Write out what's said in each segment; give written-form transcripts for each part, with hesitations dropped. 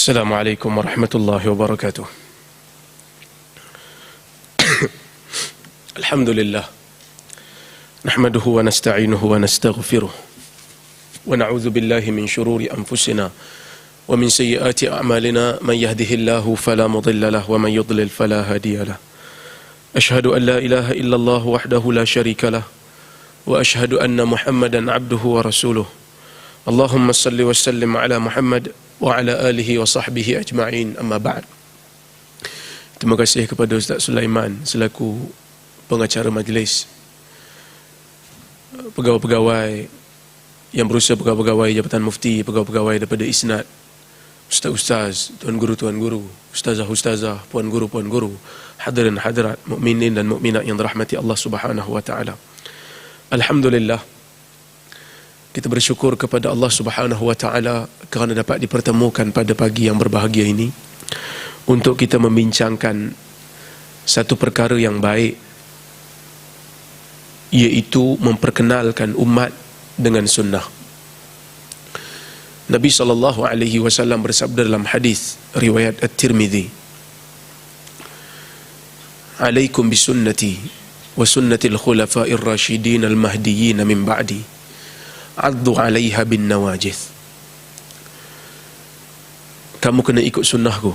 Assalamualaikum warahmatullahi wabarakatuh. Alhamdulillah. Nahmaduhu wa nasta'inuhu wa nastaghfiruh. Wa na'udzu billahi min shururi anfusina wa min sayyiati a'malina. Man yahdihillahu fala mudilla lahu wa man yudlil fala hadiya lahu. Ashhadu an la ilaha illallah wahdahu la syarika lahu wa ashhadu anna Muhammadan 'abduhu wa rasuluh. Allahumma salli wa sallim ala Muhammad wa ala alihi wa sahbihi ajma'in, amma ba'd. Terima kasih kepada Ustaz Sulaiman selaku pengacara majlis, pegawai-pegawai yang berusaha, pegawai-pegawai Jabatan Mufti, pegawai-pegawai daripada Isnad, ustaz-ustaz, tuan guru, ustazah-ustazah, puan guru, hadirin hadirat, mukminin dan mukminat yang dirahmati Allah Subhanahu wa taala. Alhamdulillah, kita bersyukur kepada Allah Subhanahu wa taala kerana dapat dipertemukan pada pagi yang berbahagia ini untuk kita membincangkan satu perkara yang baik, iaitu memperkenalkan umat dengan sunnah. Nabi SAW bersabda dalam hadis riwayat At-Tirmidzi, "Alaikum bisunnati wa sunnatil khulafa'ir rasyidin al-mahdiyyin min ba'di. Addu 'alaiha bin nawajith." Kamu kena ikut sunnahku,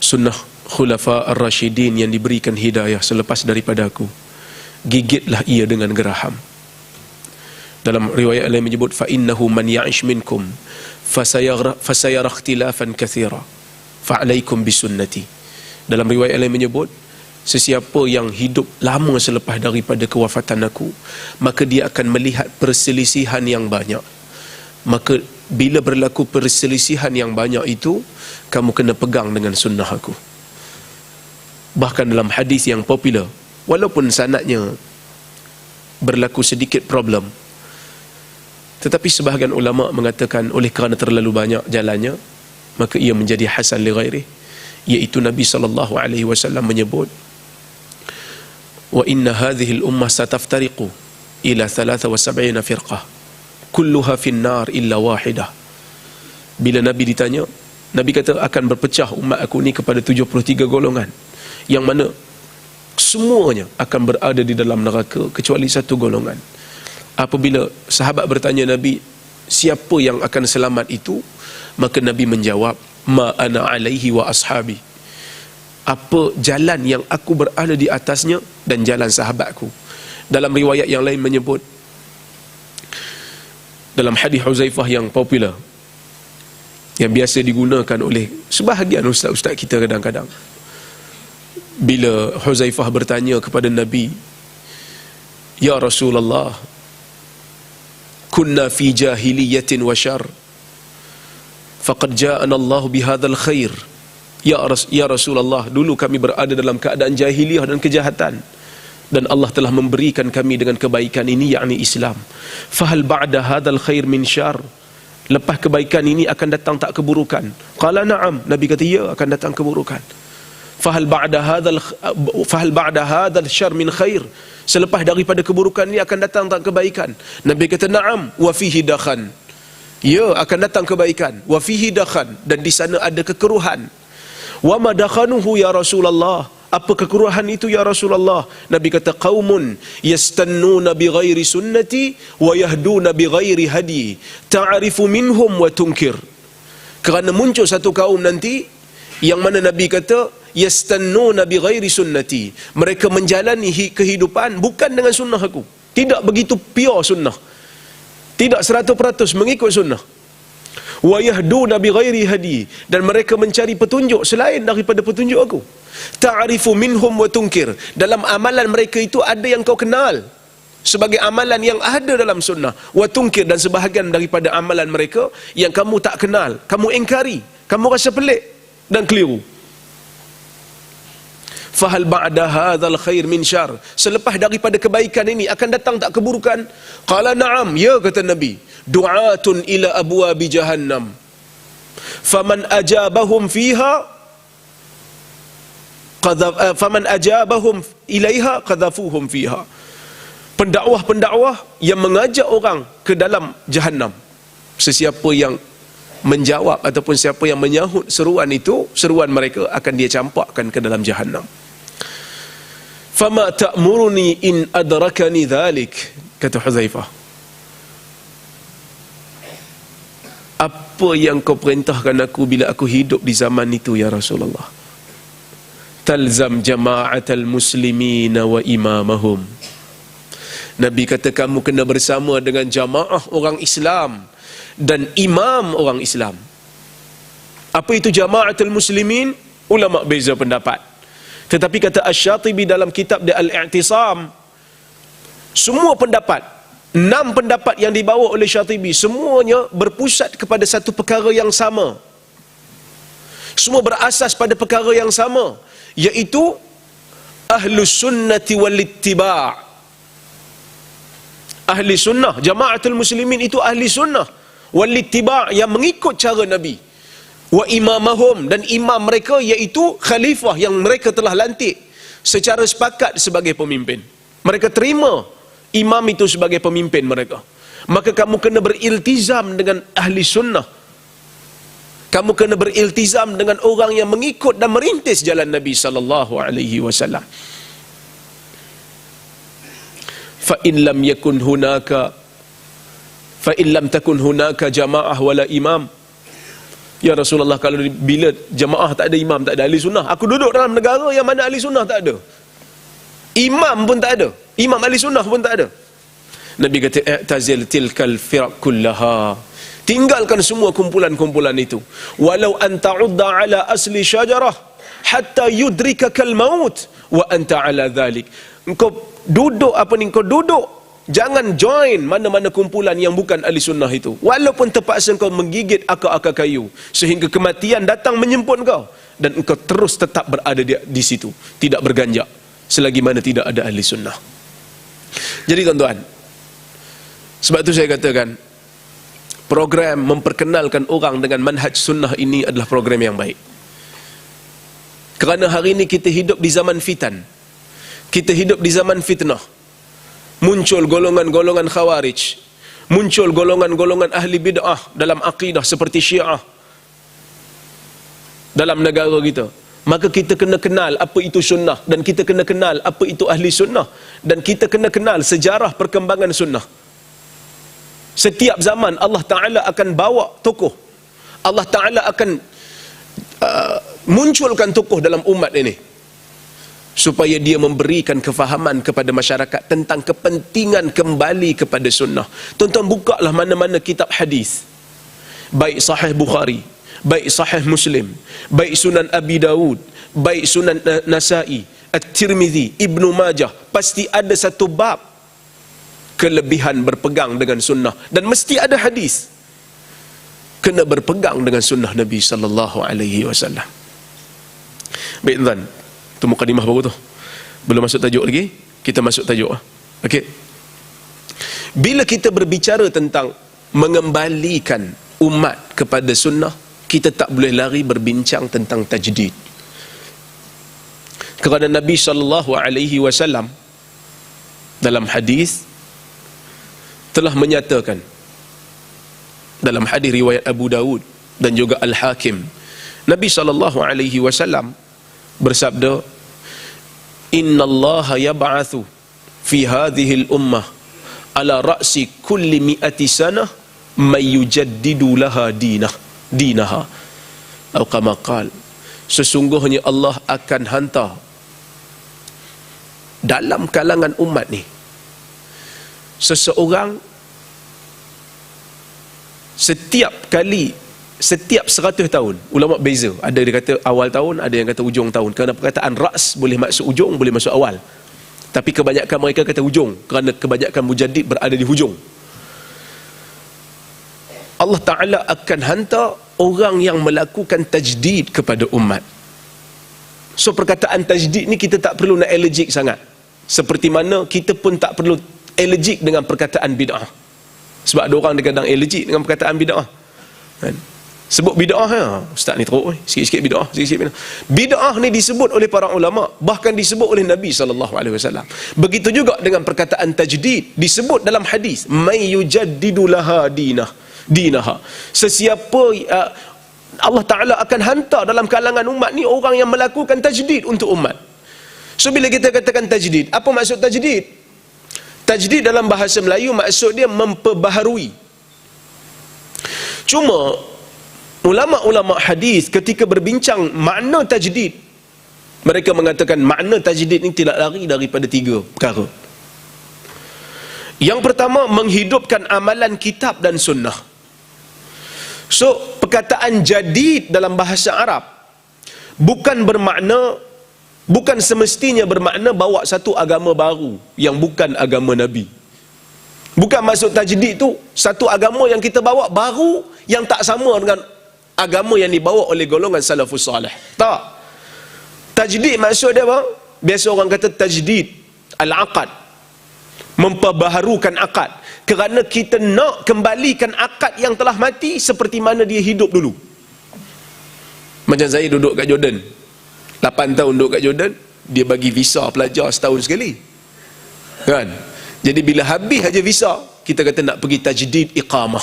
sunnah khulafa ar-rasyidin yang diberikan hidayah selepas daripada aku. Gigitlah ia dengan geraham. Dalam riwayat lain menyebut, fa innahu man ya'ish minkum fasayara ikhtilafan katsira fa 'alaikum bisunnati. Dalam riwayat lain menyebut, sesiapa yang hidup lama selepas daripada kewafatan aku, maka dia akan melihat perselisihan yang banyak. Maka bila berlaku perselisihan yang banyak itu, kamu kena pegang dengan sunnah aku. Bahkan dalam hadis yang popular, walaupun sanadnya berlaku sedikit problem, tetapi sebahagian ulama mengatakan oleh kerana terlalu banyak jalannya, maka ia menjadi hasan li ghairih, iaitu Nabi SAW menyebut, wa inna hadhihi al-ummah sataftariqu ila 73 firqah kulluha fin nar illa wahidah. Bila Nabi ditanya, Nabi kata akan berpecah umat aku ni kepada 73 golongan, yang mana semuanya akan berada di dalam neraka kecuali satu golongan. Apabila sahabat bertanya Nabi, siapa yang akan selamat itu? Maka Nabi menjawab, ma ana alaihi wa ashabi. Apa jalan yang aku berada di atasnya dan jalan sahabatku. Dalam riwayat yang lain menyebut, dalam hadis Huzaifah yang popular, yang biasa digunakan oleh sebahagian ustaz-ustaz kita kadang-kadang, bila Huzaifah bertanya kepada Nabi, ya Rasulullah, kunna fi jahiliyatin wa syar, faqad ja'ana Allah bihadzal khair. Ya Rasulullah, dulu kami berada dalam keadaan jahiliyah dan kejahatan, dan Allah telah memberikan kami dengan kebaikan ini, yakni Islam. Fahal ba'da hadzal khair min syarr? Lepas kebaikan ini akan datang tak keburukan? Qala na'am. Nabi kata ya, akan datang keburukan. Fahal ba'da hadzal syarr min khair? Selepas daripada keburukan ini akan datang tak kebaikan? Nabi kata na'am, wa fihi dakhan. Ya, akan datang kebaikan. Wa fihi dakhan, dan di sana ada kekeruhan. Wa ma dakhanuhu ya Rasulullah? Apa kekeruhan itu ya Rasulullah? Nabi kata, qaumun yastannuna bi ghairi sunnati wa yahduna bi ghairi hadi, ta'rifu minhum wa tunkir. Kerana muncul satu kaum nanti yang mana Nabi kata yastannuna bi ghairi sunnati, mereka menjalani kehidupan bukan dengan sunnah aku. Tidak begitu pure sunnah, tidak 100% mengikut sunnah. Wa yahduna bi ghairi hadi, dan mereka mencari petunjuk selain daripada petunjuk aku. Ta'rifu minhum wa tunkir, dalam amalan mereka itu ada yang kau kenal sebagai amalan yang ada dalam sunnah. Wa tunkir, dan sebahagian daripada amalan mereka yang kamu tak kenal, kamu ingkari, kamu rasa pelik dan keliru. Fahal ba'da hadzal khair min syarr? Selepas daripada kebaikan ini akan datang tak keburukan? Qala na'am. Ya, kata Nabi, du'atun ila abwabi jahannam, faman ajabahum fiha faman ajabahum ilaiha qadhafuhum fiha. Pendakwah-pendakwah yang mengajak orang ke dalam jahannam, sesiapa yang menjawab ataupun siapa yang menyahut seruan itu, seruan mereka akan dia campakkan ke dalam jahannam. Fama ta'muruni in adrakani dhalik, kata Huzaifah. Apa yang kau perintahkan aku bila aku hidup di zaman itu ya Rasulullah? Talzam jama'atal muslimina wa imamahum. Nabi kata kamu kena bersama dengan jamaah orang Islam dan imam orang Islam. Apa itu jama'atul muslimin? Ulama beza pendapat. Tetapi kata Asy-Syatibi dalam kitab dia Al-I'tisam, semua pendapat, 6 pendapat yang dibawa oleh Syatibi, semuanya berpusat kepada satu perkara yang sama. Semua berasas pada perkara yang sama, iaitu Ahlus Sunnati wal Ittiba'. Ahli sunnah, jama'atul muslimin itu ahli sunnah wal ittiba', yang mengikut cara Nabi. Wa imamahum, dan imam mereka iaitu khalifah yang mereka telah lantik secara sepakat sebagai pemimpin. Mereka terima imam itu sebagai pemimpin mereka. Maka kamu kena beriltizam dengan ahli sunnah. Kamu kena beriltizam dengan orang yang mengikut dan merintis jalan Nabi sallallahu alaihi wasallam. Fa in lam takun hunaka jamaah wala imam. Ya Rasulullah, kalau bila jamaah tak ada imam, tak ada ahli sunnah, aku duduk dalam negara yang mana ahli sunnah tak ada, imam pun tak ada, imam ahli sunnah pun tak ada. Nabi kata i'tazil tilkal firaq kullaha, tinggalkan semua kumpulan-kumpulan itu. Walau anta udda ala asli syajarah hatta yudrikakal maut wa anta ala dhalik. Engkau duduk jangan join mana-mana kumpulan yang bukan ahli sunnah itu, walaupun terpaksa engkau menggigit akar-akar kayu sehingga kematian datang menjemput engkau, dan engkau terus tetap berada di situ, tidak berganjak selagi mana tidak ada ahli sunnah. Jadi tuan-tuan, sebab itu saya katakan program memperkenalkan orang dengan manhaj sunnah ini adalah program yang baik. Kerana hari ini kita hidup di zaman fitan, kita hidup di zaman fitnah. Muncul golongan-golongan khawarij, muncul golongan-golongan ahli bid'ah dalam akidah seperti Syiah dalam negara kita. Maka kita kena kenal apa itu sunnah, dan kita kena kenal apa itu ahli sunnah, dan kita kena kenal sejarah perkembangan sunnah. Setiap zaman Allah Ta'ala akan bawa tokoh, Allah Ta'ala akan munculkan tokoh dalam umat ini supaya dia memberikan kefahaman kepada masyarakat tentang kepentingan kembali kepada sunnah. Tuan-tuan, bukalah mana-mana kitab hadis, baik Sahih Bukhari, baik Sahih Muslim, baik Sunan Abi Dawud, baik Sunan Nasa'i, At-Tirmidzi, Ibnu Majah, pasti ada satu bab kelebihan berpegang dengan sunnah, dan mesti ada hadis kena berpegang dengan sunnah Nabi sallallahu alaihi wasallam. Baik tuan, itu mukadimah baru tu. Belum masuk tajuk lagi, kita masuk tajuk. Okey. Bila kita berbicara tentang mengembalikan umat kepada sunnah, kita tak boleh lari berbincang tentang tajdid. Kerana Nabi sallallahu alaihi wasallam dalam hadis telah menyatakan, dalam hadis riwayat Abu Dawud dan juga Al-Hakim, Nabi sallallahu alaihi wasallam bersabda, innallaha yab'atsu fi hadhihi al-ummah ala ra'si kulli mi'ati sanah may yujaddidu laha dinaha, atau kama qala, sesungguhnya Allah akan hantar dalam kalangan umat ni seseorang setiap 100 tahun. Ulama beza, ada dia kata awal tahun, ada yang kata ujung tahun. Kerana perkataan ra's boleh maksud ujung, boleh maksud awal, tapi kebanyakan mereka kata ujung, kerana kebanyakan mujaddid berada di hujung. Allah Ta'ala akan hantar orang yang melakukan tajdid kepada umat. So perkataan tajdid ni kita tak perlu nak allergic sangat, seperti mana kita pun tak perlu allergic dengan perkataan bid'ah. Sebab ada orang kadang allergic dengan perkataan bid'ah kan? Sebut bid'ah ya, ustaz ni teruk sikit-sikit bid'ah, sikit-sikit bid'ah. Bid'ah ni disebut oleh para ulama, bahkan disebut oleh Nabi SAW. Begitu juga dengan perkataan tajdid, disebut dalam hadis, may yujaddidu laha dinah, dinaha. Sesiapa Allah Ta'ala akan hantar dalam kalangan umat ni orang yang melakukan tajdid untuk umat. So bila kita katakan tajdid, apa maksud tajdid? Tajdid dalam bahasa Melayu maksud dia memperbaharui. Cuma ulama-ulama hadis ketika berbincang makna tajdid, mereka mengatakan makna tajdid ni tidak lari daripada 3 perkara. Yang pertama, menghidupkan amalan kitab dan sunnah. So, perkataan jadid dalam bahasa Arab bukan semestinya bermakna bawa satu agama baru yang bukan agama Nabi. Bukan maksud tajdid tu satu agama yang kita bawa baru yang tak sama dengan agama yang dibawa oleh golongan salafus salih. Tak. Tajdid maksud dia apa? Biasa orang kata tajdid al-aqad, memperbaharukan akad, kerana kita nak kembalikan akad yang telah mati seperti mana dia hidup dulu. Macam saya duduk kat Jordan 8 tahun duduk kat Jordan, dia bagi visa pelajar setahun sekali kan. Jadi bila habis aja visa, kita kata nak pergi tajdid iqamah,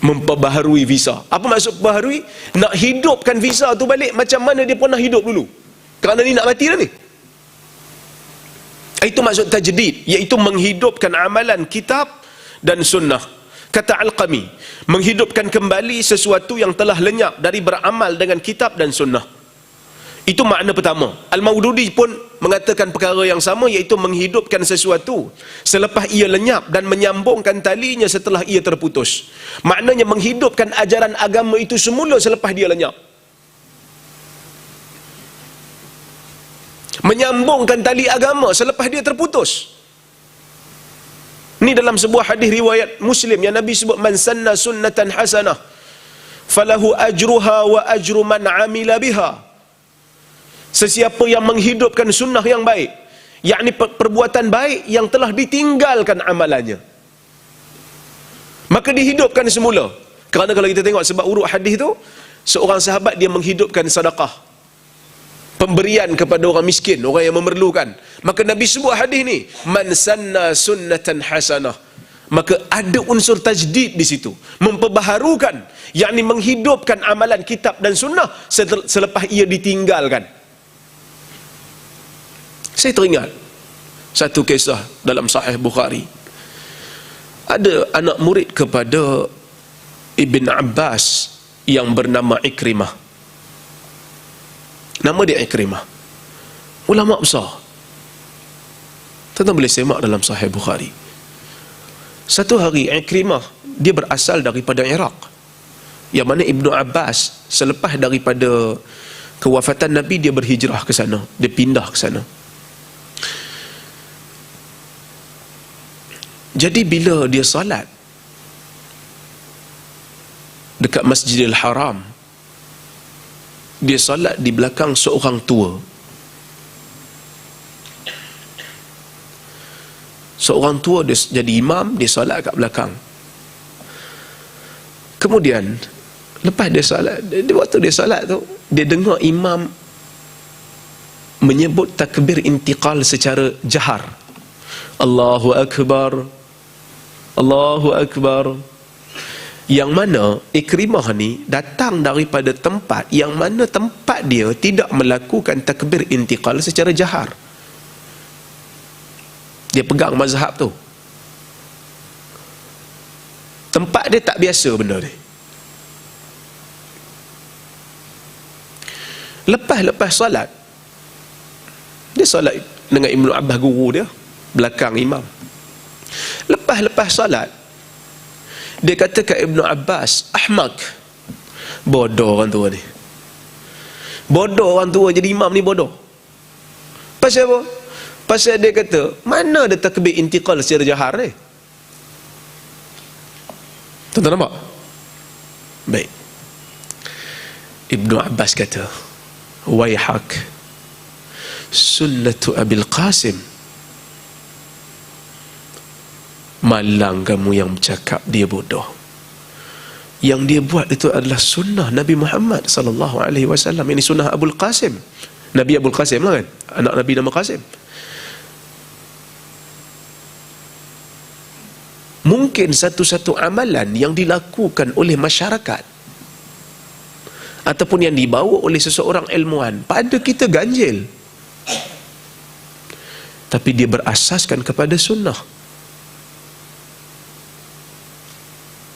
memperbaharui visa. Apa maksud perbaharui? Nak hidupkan visa tu balik macam mana dia pernah hidup dulu, kerana ni nak mati dah ni. Itu maksud tajdid, iaitu menghidupkan amalan kitab dan sunnah. Kata Al-Qami, menghidupkan kembali sesuatu yang telah lenyap dari beramal dengan kitab dan sunnah. Itu makna pertama. Al-Maududi pun mengatakan perkara yang sama, iaitu menghidupkan sesuatu selepas ia lenyap dan menyambungkan talinya setelah ia terputus. Maknanya menghidupkan ajaran agama itu semula selepas dia lenyap, menyambungkan tali agama selepas dia terputus. Ni dalam sebuah hadis riwayat Muslim yang Nabi sebut, man sanna sunnatan hasanah falahu ajruha wa ajru man amila biha. Sesiapa yang menghidupkan sunnah yang baik, yakni perbuatan baik yang telah ditinggalkan amalannya, maka dihidupkan semula. Kerana kalau kita tengok sebab urut hadis tu, seorang sahabat dia menghidupkan sedekah, pemberian kepada orang miskin, orang yang memerlukan. Maka Nabi sebut hadis ni, man sanna sunnatan hasanah. Maka ada unsur tajdid di situ, memperbaharukan, yakni menghidupkan amalan kitab dan sunnah selepas ia ditinggalkan. Saya teringat satu kisah dalam Sahih Bukhari. Ada anak murid kepada Ibn Abbas yang bernama Ikrimah. Nama dia Ikrimah, ulama besar. Tuan-tuan boleh semak dalam Sahih Bukhari. Satu hari Ikrimah, dia berasal daripada Iraq, yang mana Ibnu Abbas selepas daripada kewafatan Nabi, dia berhijrah ke sana, dia pindah ke sana. Jadi bila dia salat dekat Masjidil Haram, dia salat di belakang seorang tua. Seorang tua dia jadi imam, dia salat kat belakang. Kemudian lepas dia salat, waktu dia salat tu, dia dengar imam menyebut takbir intiqal secara jahar. Allahu Akbar, Allahu Akbar. Yang mana Ikrimah ni datang daripada tempat yang mana tempat dia tidak melakukan takbir intiqal secara jahar. Dia pegang mazhab tu. Tempat dia tak biasa benda ni. Lepas solat, dia solat dengan Ibnu Abbas guru dia, belakang imam. Lepas solat, dia kata kat Ibnu Abbas, ahmak, bodoh orang tua ni. Bodoh orang tua jadi imam ni, bodoh. Pasal apa? Pasal dia kata, mana ada takbir intiqal secara jahar ni? Tuan-tuan nampak? Baik. Ibnu Abbas kata, waihak, sunnatu Abil Qasim. Malang kamu yang bercakap dia bodoh. Yang dia buat itu adalah sunnah Nabi Muhammad sallallahu alaihi wasallam. Ini sunnah Abul Qasim. Nabi Abul Qasim lah kan? Anak Nabi nama Qasim. Mungkin mungkin satu-satu amalan yang dilakukan oleh masyarakat ataupun yang dibawa oleh seseorang ilmuwan pada kita ganjil, tapi dia berasaskan kepada sunnah.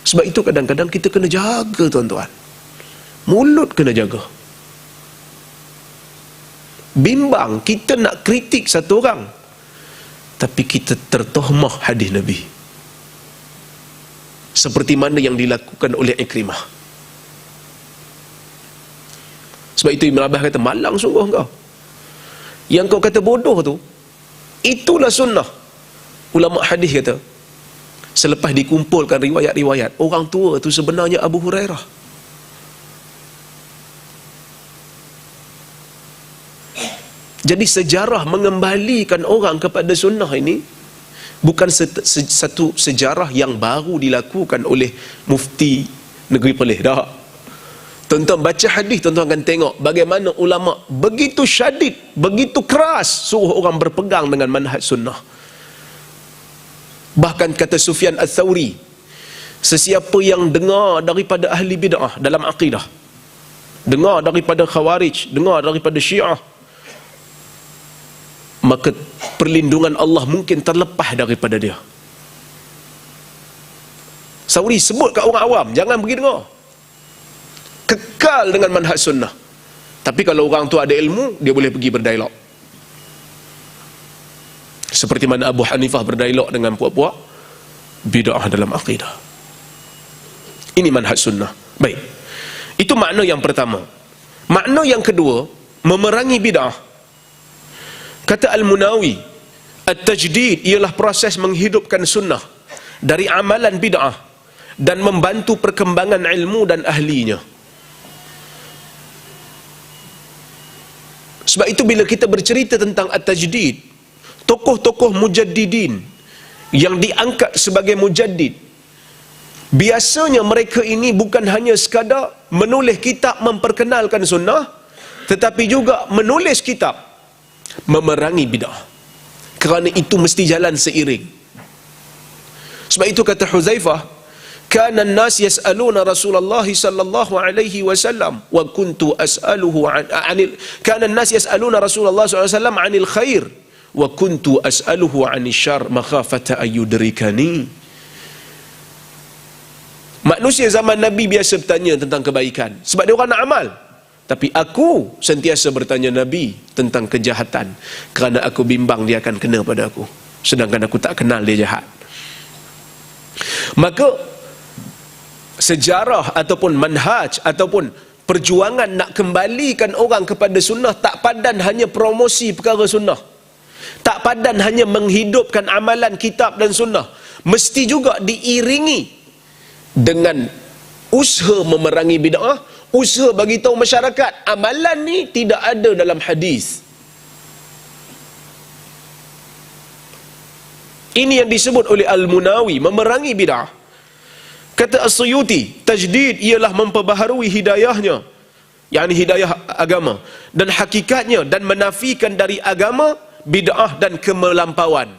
Sebab itu kadang-kadang kita kena jaga, tuan-tuan. Mulut kena jaga. Bimbang kita nak kritik satu orang, tapi kita tertohmah hadis Nabi, seperti mana yang dilakukan oleh Ikrimah. Sebab itu Ibn Abbas kata, malang sungguh kau yang kau kata bodoh tu, itulah sunnah. Ulama hadis kata, selepas dikumpulkan riwayat-riwayat, orang tua tu sebenarnya Abu Hurairah. Jadi sejarah mengembalikan orang kepada sunnah ini bukan satu sejarah yang baru dilakukan oleh mufti negeri Perlis. Dah. Tuan-tuan baca hadis, tuan-tuan akan tengok bagaimana ulama begitu syadid, begitu keras suruh orang berpegang dengan manhaj sunnah. Bahkan kata Sufyan Ats-Tsauri, sesiapa yang dengar daripada ahli bid'ah dalam akidah, dengar daripada Khawarij, dengar daripada Syiah, maka perlindungan Allah mungkin terlepas daripada dia. Sauri sebut kat orang awam, jangan pergi dengar. Kekal dengan manhaj sunnah. Tapi kalau orang tu ada ilmu, dia boleh pergi berdialog. Seperti mana Abu Hanifah berdialog dengan puak-puak bid'ah dalam akidah. Ini manhaj sunnah. Baik. Itu makna yang pertama. Makna yang kedua, memerangi bid'ah. Kata Al-Munawi, at-tajdid ialah proses menghidupkan sunnah dari amalan bid'ah dan membantu perkembangan ilmu dan ahlinya. Sebab itu bila kita bercerita tentang at-tajdid, tokoh-tokoh mujaddidin yang diangkat sebagai mujaddid, biasanya mereka ini bukan hanya sekadar menulis kitab memperkenalkan sunnah, tetapi juga menulis kitab memerangi bid'ah. Kerana itu mesti jalan seiring. Sebab itu kata Huzaifah, kana an-nas yas'aluna Rasulullah sallallahu alaihi wasallam wa kuntu as'aluhu anil kana an-nas yas'aluna Rasulullah sallallahu alaihi wasallam 'anil khair wa kuntu as'aluhu 'anil syarr makhafata ayyudrikani. Manusia zaman Nabi biasa bertanya tentang kebaikan sebab dia orang nak amal. Tapi aku sentiasa bertanya Nabi tentang kejahatan kerana aku bimbang dia akan kena pada aku, sedangkan aku tak kenal dia jahat. Maka sejarah ataupun manhaj ataupun perjuangan nak kembalikan orang kepada sunnah tak padan hanya promosi perkara sunnah, tak padan hanya menghidupkan amalan kitab dan sunnah, mesti juga diiringi dengan usaha memerangi bid'ah, usaha bagi tahu masyarakat amalan ni tidak ada dalam hadis. Ini yang disebut oleh Al-Munawi, memerangi bid'ah. Kata As-Suyuti, tajdid ialah memperbaharui hidayahnya, yakni hidayah agama, dan hakikatnya, dan menafikan dari agama bid'ah dan kemelampauan.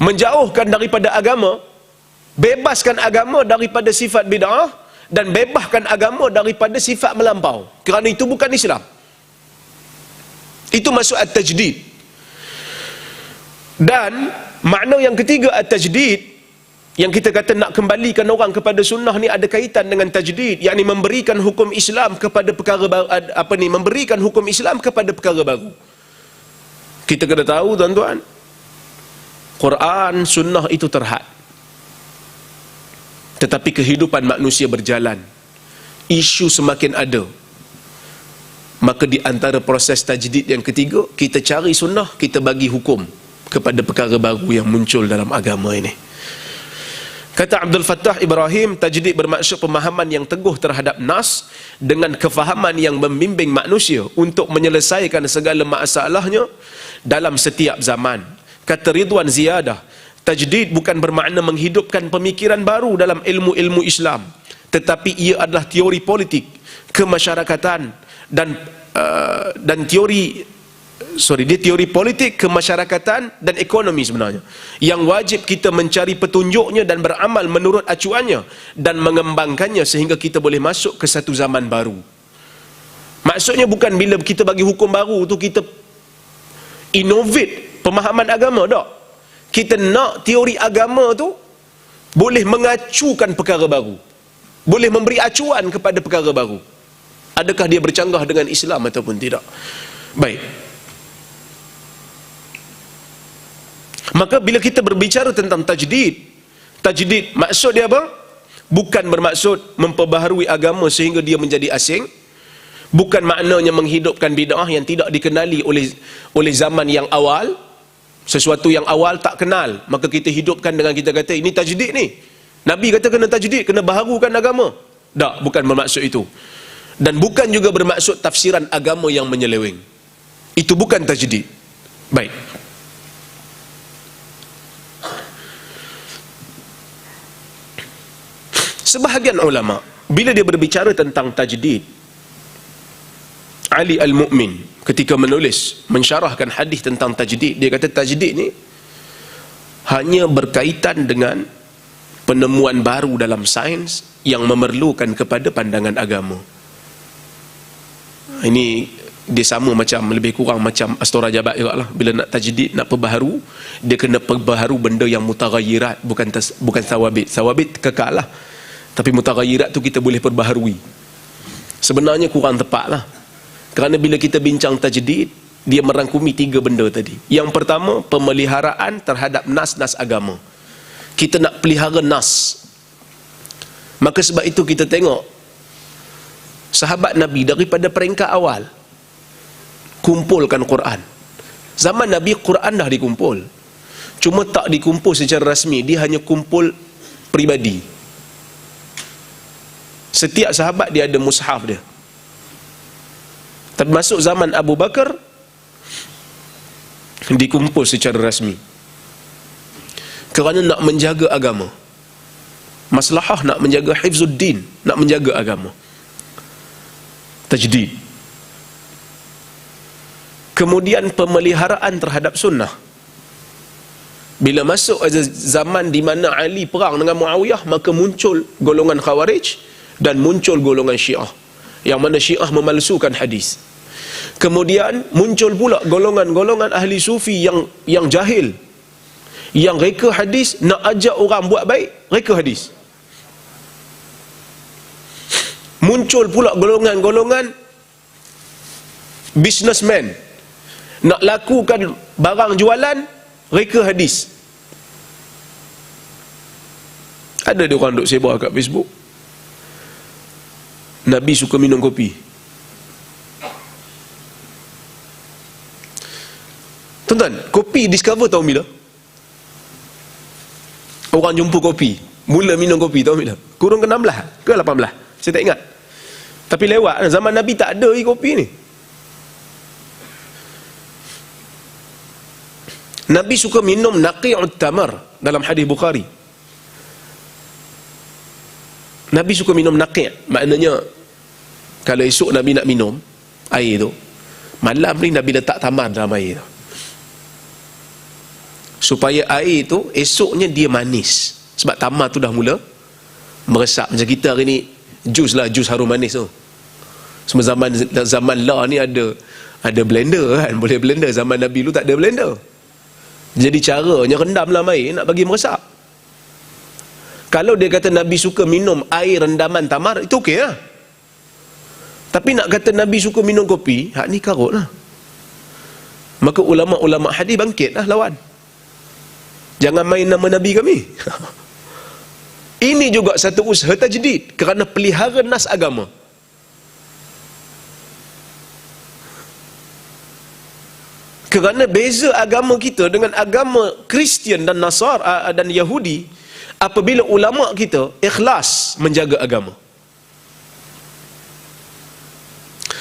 Menjauhkan daripada agama, bebaskan agama daripada sifat bid'ah, dan bebaskan agama daripada sifat melampau, kerana itu bukan Islam. Itu masuk at-tajdid. Dan makna yang ketiga at-tajdid, yang kita kata nak kembalikan orang kepada sunnah ni, ada kaitan dengan tajdid, yakni memberikan hukum Islam kepada perkara baru, memberikan hukum Islam kepada perkara baru. Kita kena tahu, tuan-tuan, Quran, sunnah itu terhad. Tetapi kehidupan manusia berjalan, isu semakin ada. Maka di antara proses tajdid yang ketiga, kita cari sunnah, kita bagi hukum kepada perkara baru yang muncul dalam agama ini. Kata Abdul Fattah Ibrahim, tajdid bermaksud pemahaman yang teguh terhadap nas dengan kefahaman yang membimbing manusia untuk menyelesaikan segala masalahnya dalam setiap zaman. Kata Ridwan Ziyadah, tajdid bukan bermakna menghidupkan pemikiran baru dalam ilmu-ilmu Islam, tetapi ia adalah teori politik, kemasyarakatan dan teori dia teori politik, kemasyarakatan dan ekonomi sebenarnya, yang wajib kita mencari petunjuknya dan beramal menurut acuannya dan mengembangkannya sehingga kita boleh masuk ke satu zaman baru. Maksudnya bukan bila kita bagi hukum baru tu kita innovate pemahaman agama, tak. Kita nak teori agama tu boleh mengacukan perkara baru, boleh memberi acuan kepada perkara baru. Adakah dia bercanggah dengan Islam ataupun tidak? Baik. Maka bila kita berbicara tentang tajdid maksud dia apa? Bukan bermaksud memperbaharui agama sehingga dia menjadi asing. Bukan maknanya menghidupkan bid'ah yang tidak dikenali oleh zaman yang awal. Sesuatu yang awal tak kenal, maka kita hidupkan dengan kita kata ini tajdid ni. Nabi kata kena tajdid, kena baharukan agama. Tak, bukan bermaksud itu. Dan bukan juga bermaksud tafsiran agama yang menyeleweng. Itu bukan tajdid. Baik. Sebahagian ulama bila dia berbicara tentang tajdid, Ali Al-Mu'min ketika mensyarahkan hadis tentang tajdid, dia kata tajdid ni hanya berkaitan dengan penemuan baru dalam sains yang memerlukan kepada pandangan agama. Ini dia sama macam, lebih kurang macam Astora Jabat juga lah. Bila nak tajdid, nak perbaharu, dia kena perbaharu benda yang mutaghayyirat, bukan sawabit. Sawabit kekal lah, tapi mutaghayyirat tu kita boleh perbaharui. Sebenarnya kurang tepat lah, kerana bila kita bincang tajdid, dia merangkumi 3 benda tadi. Yang pertama, pemeliharaan terhadap nas-nas agama. Kita nak pelihara nas. Maka sebab itu kita tengok sahabat Nabi daripada peringkat awal kumpulkan Quran. Zaman Nabi Quran dah dikumpul, cuma tak dikumpul secara rasmi, dia hanya kumpul peribadi. Setiap sahabat dia ada mushaf dia. Tapi masuk zaman Abu Bakar dikumpul secara rasmi, kerana nak menjaga agama. Maslahah nak menjaga hifzuddin, nak menjaga agama. Tajdid. Kemudian pemeliharaan terhadap sunnah. Bila masuk zaman di mana Ali perang dengan Muawiyah, maka muncul golongan Khawarij dan muncul golongan Syiah, yang mana Syiah memalsukan hadis. Kemudian muncul pula golongan-golongan ahli sufi yang jahil, yang reka hadis, nak ajak orang buat baik, reka hadis. Muncul pula golongan-golongan businessman, nak lakukan barang jualan, reka hadis. Ada dia orang duk sebar kat Facebook, Nabi suka minum kopi. Tuan-tuan, kopi discover tahun bila? Orang jumpa kopi, mula minum kopi tahun bila? Kurun ke-16 ke 18? Saya tak ingat. Tapi lewat, zaman Nabi tak ada kopi ni. Nabi suka minum naqi'ut tamar dalam hadis Bukhari. Nabi suka minum naqi', maknanya kalau esok Nabi nak minum air tu, malam ni Nabi letak tamar dalam air tu, supaya air tu esoknya dia manis. Sebab tamar tu dah mula meresap. Macam kita hari ni jus lah, jus harum manis tu. Semua zaman lah ni ada blender kan, boleh blender. Zaman Nabi lu tak ada blender. Jadi caranya rendam dalam air nak bagi meresap. Kalau dia kata Nabi suka minum air rendaman tamar, itu okey lah. Tapi nak kata Nabi suka minum kopi, hak ni karut lah. Maka ulama-ulama hadis bangkit lah lawan. Jangan main nama Nabi kami. Ini juga satu usaha tajdid, kerana pelihara nas agama. Kerana beza agama kita dengan agama Kristian dan Nasara dan Yahudi, apabila ulama kita ikhlas menjaga agama.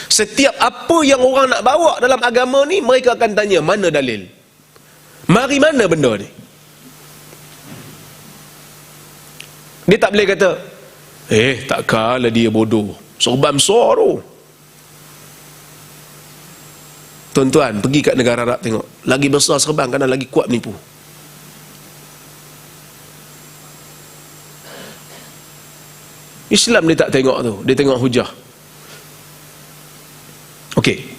Setiap apa yang orang nak bawa dalam agama ni, mereka akan tanya, mana dalil? Mari mana benda ni? Dia tak boleh kata, tak kalah dia bodoh, sorban besar tu. Tuan-tuan, pergi kat negara Arab tengok. Lagi besar serban kerana lagi kuat menipu. Islam dia tak tengok tu. Dia tengok hujah. Okey.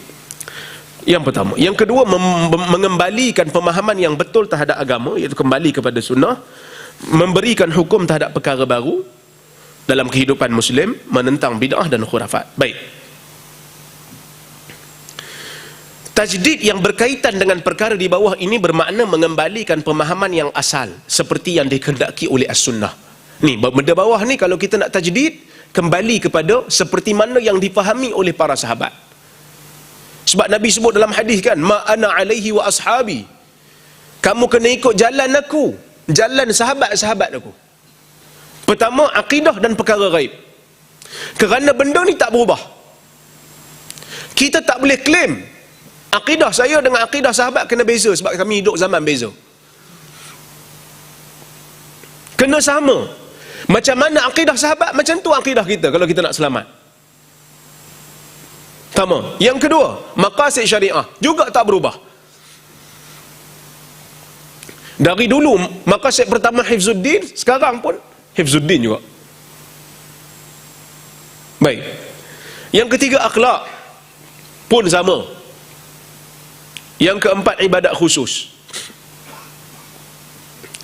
Yang pertama. Yang kedua, mengembalikan pemahaman yang betul terhadap agama, iaitu kembali kepada sunnah. Memberikan hukum terhadap perkara baru dalam kehidupan Muslim, menentang bid'ah dan khurafat. Baik. Tajdid yang berkaitan dengan perkara di bawah ini bermakna mengembalikan pemahaman yang asal seperti yang dikehendaki oleh as-sunnah. Ni benda bawah ni kalau kita nak tajdid, kembali kepada seperti mana yang dipahami oleh para sahabat. Sebab Nabi sebut dalam hadis kan, ma ana alaihi wa ashabi. Kamu kena ikut jalan aku, jalan sahabat-sahabat aku. Pertama, akidah dan perkara gaib. Kerana benda ni tak berubah. Kita tak boleh claim akidah saya dengan akidah sahabat kena beza sebab kami hidup zaman beza. Kena sama. Macam mana akidah sahabat, macam tu akidah kita kalau kita nak selamat. Pertama. Yang kedua, maqasid syariah juga tak berubah. Dari dulu maqasid pertama hifzuddin, sekarang pun hifzuddin juga. Baik. Yang ketiga, akhlak pun sama. Yang keempat, ibadat khusus.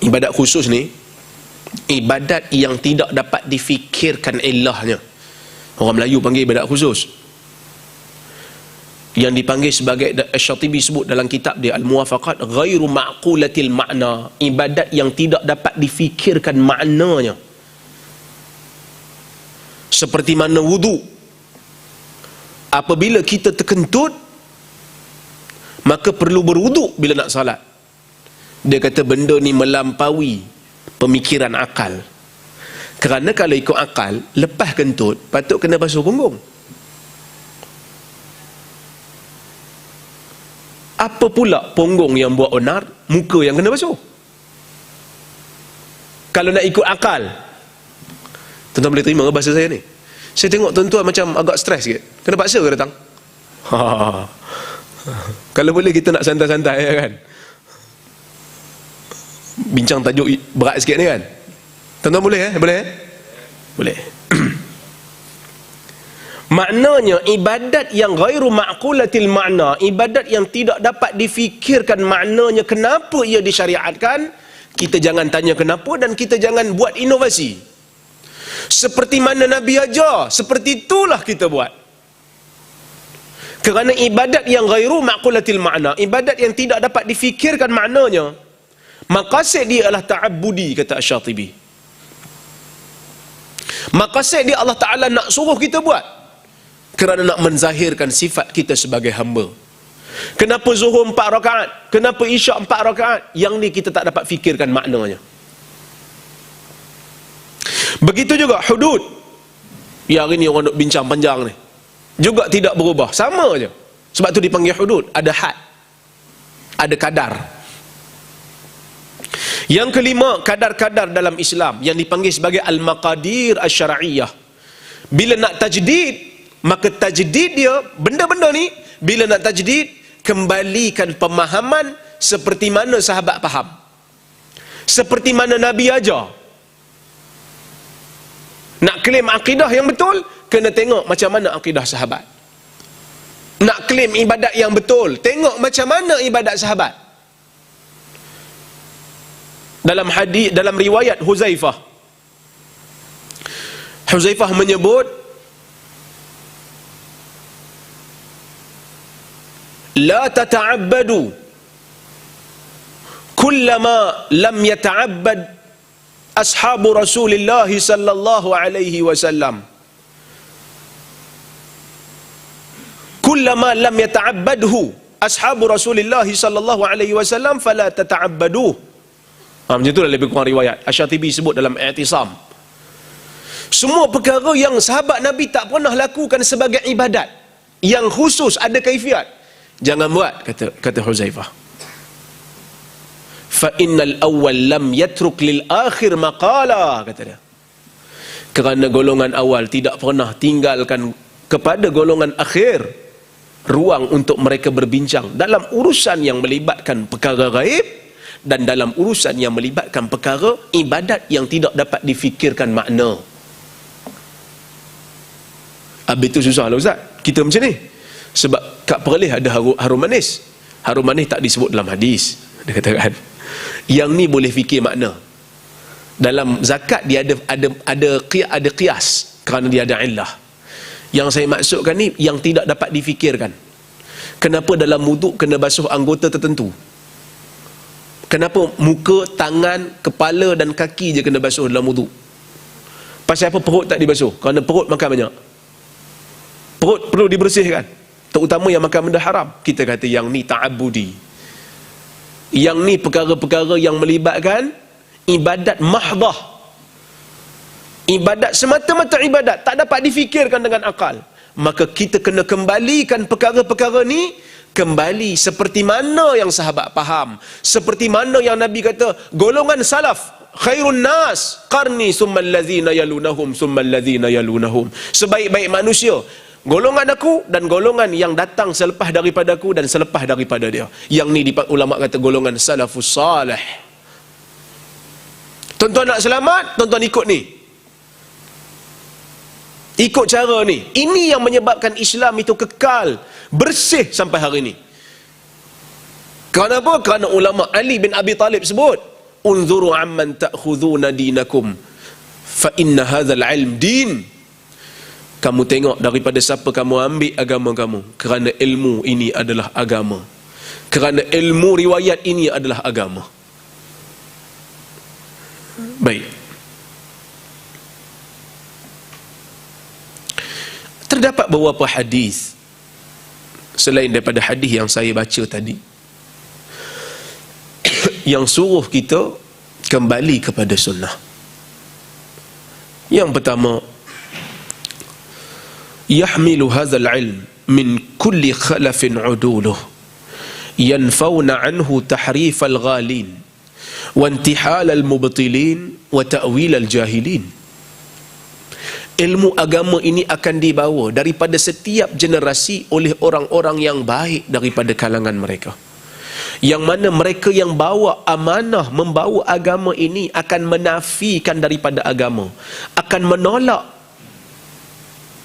Ibadat khusus ni ibadat yang tidak dapat difikirkan ilahnya. Orang Melayu panggil ibadat khusus, yang dipanggil sebagai, Asy-Syatibi sebut dalam kitab dia Al-Muwafaqat, ghairu ma'qulatil makna, ibadat yang tidak dapat difikirkan maknanya. Seperti mana wudu, apabila kita terkentut maka perlu berwuduk bila nak salat. Dia kata benda ni melampaui pemikiran akal. Kerana kalau ikut akal, lepas kentut patut kena basuh punggung. Apa pula punggung yang buat onar, muka yang kena basuh? Kalau nak ikut akal. Tuan-tuan boleh terima ke bahasa saya ni? Saya tengok tuan-tuan macam agak stres sikit. Kena paksa ke datang? Kalau boleh kita nak santai-santai ya kan? Bincang tajuk berat sikit ni kan? Tuan-tuan boleh Boleh Boleh. Maknanya ibadat yang ghairu ma'qulatil makna, ibadat yang tidak dapat difikirkan maknanya kenapa ia disyariatkan, kita jangan tanya kenapa dan kita jangan buat inovasi. Seperti mana Nabi ajar, seperti itulah kita buat. Kerana ibadat yang ghairu ma'qulatil makna, ibadat yang tidak dapat difikirkan maknanya, maqasid dia adalah ta'abbudi, kata Asy-Syatibi. Maqasid dia Allah Ta'ala nak suruh kita buat kerana nak menzahirkan sifat kita sebagai hamba. Kenapa zuhur 4 rakaat? Kenapa isyak 4 rakaat? Yang ni kita tak dapat fikirkan maknanya. Begitu juga hudud, yang hari ni orang duk bincang panjang ni, juga tidak berubah, sama aja. Sebab tu dipanggil hudud, ada had, ada kadar. Yang kelima, kadar-kadar dalam Islam yang dipanggil sebagai al-maqadir asy-syar'iyyah. Bila nak tajdid, maka tajdid dia, benda-benda ni bila nak tajdid, kembalikan pemahaman seperti mana sahabat faham, seperti mana Nabi ajar. Nak klaim akidah yang betul, kena tengok macam mana akidah sahabat. Nak klaim ibadat yang betul, tengok macam mana ibadat sahabat. Dalam hadis, dalam riwayat Huzaifah menyebut, la tata'abbadu kullama lam yata'abbad ashabu Rasulillah sallallahu alaihi wasallam, kullama lam yata'abbadhu ashabu Rasulillah sallallahu alaihi wasallam fala tata'abbaduh. Macam itulah lebih kurang riwayat. Asy-Syatibi sebut dalam I'tisam. Semua perkara yang sahabat Nabi tak pernah lakukan sebagai ibadat yang khusus, ada kaifiat, jangan buat, kata Huzaifah. Fa innal awwal lam yatruk lil akhir maqala, kata dia. Kerana golongan awal tidak pernah tinggalkan kepada golongan akhir ruang untuk mereka berbincang dalam urusan yang melibatkan perkara gaib dan dalam urusan yang melibatkan perkara ibadat yang tidak dapat difikirkan makna. Habis tu susah lah Ustaz, kita macam ni. Sebab kat Perlis ada harum manis. Harum manis tak disebut dalam hadis. Dia katakan, yang ni boleh fikir makna. Dalam zakat dia ada qiyas kerana dia ada illah. Yang saya maksudkan ni yang tidak dapat difikirkan. Kenapa dalam wuduk kena basuh anggota tertentu? Kenapa muka, tangan, kepala dan kaki je kena basuh dalam wuduk? Pasal apa perut tak dibasuh? Kerana perut makan banyak. Perut perlu dibersihkan, terutama yang makan benda haram. Kita kata yang ni ta'abbudi. Yang ni perkara-perkara yang melibatkan ibadat mahdah. Ibadat semata-mata ibadat, tak dapat difikirkan dengan akal. Maka kita kena kembalikan perkara-perkara ni kembali seperti mana yang sahabat faham, seperti mana yang Nabi kata, golongan salaf khairun nas qarni summal ladzina yalunahum summal ladzina yalunahum. Sebaik-baik manusia golongan aku dan golongan yang datang selepas daripada aku dan selepas daripada dia. Yang ni ulama kata golongan salafus salih. Tuan-tuan nak selamat, tuan-tuan ikut ni. Ikut cara ni. Ini yang menyebabkan Islam itu kekal, bersih sampai hari ini. Kerana apa? Kerana ulama Ali bin Abi Talib sebut, unzuru amman ta'khuduna dinakum fa inna hadzal ilm din. Kamu tengok daripada siapa kamu ambil agama kamu, kerana ilmu ini adalah agama. Kerana ilmu riwayat ini adalah agama. Baik. Terdapat beberapa hadis selain daripada hadis yang saya baca tadi yang suruh kita kembali kepada sunnah. Yang pertama, yahmilu hadzal ilm min kulli khalafin uduluh yanfauna anhu tahrif al-ghalin wa intihal al-mubtilin wa ta'wil al-jahilin. Ilmu agama ini akan dibawa daripada setiap generasi oleh orang-orang yang baik daripada kalangan mereka, yang mana mereka yang bawa amanah membawa agama ini akan menafikan daripada agama, akan menolak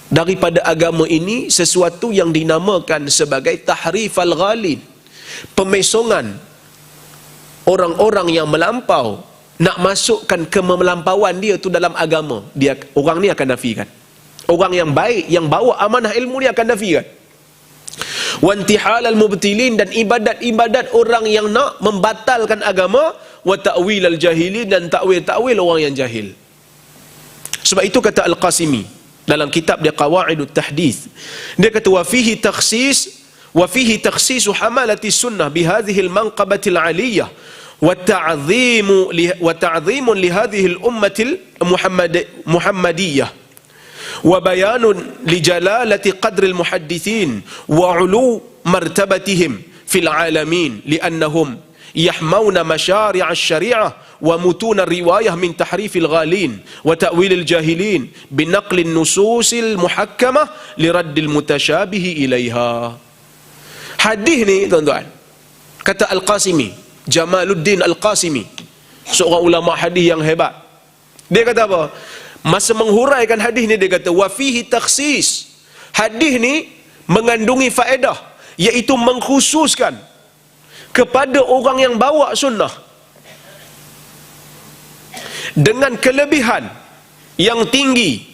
daripada agama ini sesuatu yang dinamakan sebagai tahrif al-ghalin, pemesongan orang-orang yang melampau, nak masukkan kemelampauan dia tu dalam agama. Dia, orang ni akan nafikan. Orang yang baik yang bawa amanah ilmu ni akan nafikan. Wa intihal al-mubtilin, dan ibadat-ibadat orang yang nak membatalkan agama, wa ta'wil al-jahilin, dan takwil-takwil orang yang jahil. Sebab itu kata Al-Qasimi dalam kitab dia Qawaidut Tahdits, dia kata wa fihi takhsis hamalati sunnah bihadhihi al-manqabati al-'aliyah وتعظيم لهذه الأمة المحمدية وبيان لجلالة قدر المحدثين وعلو مرتبتهم في العالمين لأنهم يحمون مشارع الشريعة ومتون الرواية من تحريف الغالين وتأويل الجاهلين بنقل النصوص المحكمة لرد المتشابه إليها. Hadis ni tuan-tuan, kata Al-Qasimi, Jamaluddin Al-Qasimi, seorang ulama hadis yang hebat, dia kata apa? Masa menghuraikan hadis ni dia kata wa fihi takhsis. Hadis ni mengandungi faedah, iaitu mengkhususkan kepada orang yang bawa sunnah dengan kelebihan yang tinggi.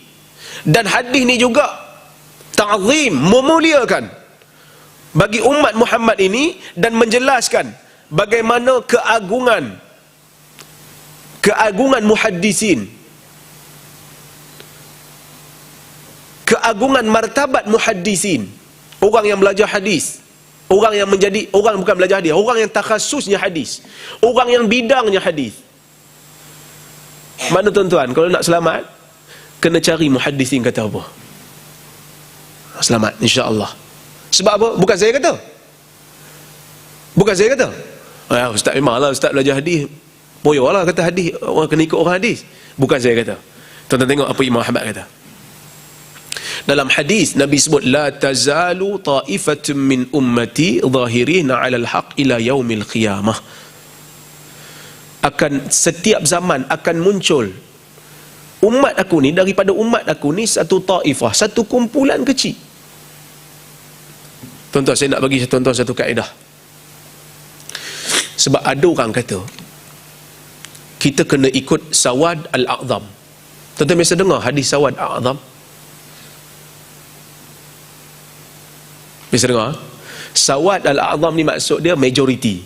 Dan hadis ni juga ta'zim, memuliakan bagi umat Muhammad ini, dan menjelaskan bagaimana keagungan muhaddisin, keagungan martabat muhaddisin, orang yang belajar hadis, orang yang menjadi, orang bukan belajar hadis, orang yang takhasusnya hadis, orang yang bidangnya hadis. Mana tuan-tuan, kalau nak selamat kena cari muhaddisin kata apa, selamat insya-Allah. Sebab apa? Bukan saya kata. Bukan saya kata. Ustaz memanglah ustaz belajar hadis, boyolah kata hadis, orang kena ikut orang hadis. Bukan saya kata. Tuan-tuan tengok apa Imam Ahmad kata. Dalam hadis Nabi sebut, la tazalu ta'ifatun min ummati zahirina 'alal haq ila yaumil qiyamah. Akan setiap zaman akan muncul umat aku ni, daripada umat aku ni satu taifah, satu kumpulan kecil. Tuan-tuan, saya nak bagi tuan-tuan satu kaedah. Sebab ada orang kata kita kena ikut Sawad al-A'zam. Tuan-tuan biasa dengar hadis Sawad al-A'zam? Biasa dengar? Sawad al-A'zam ni maksud dia majority.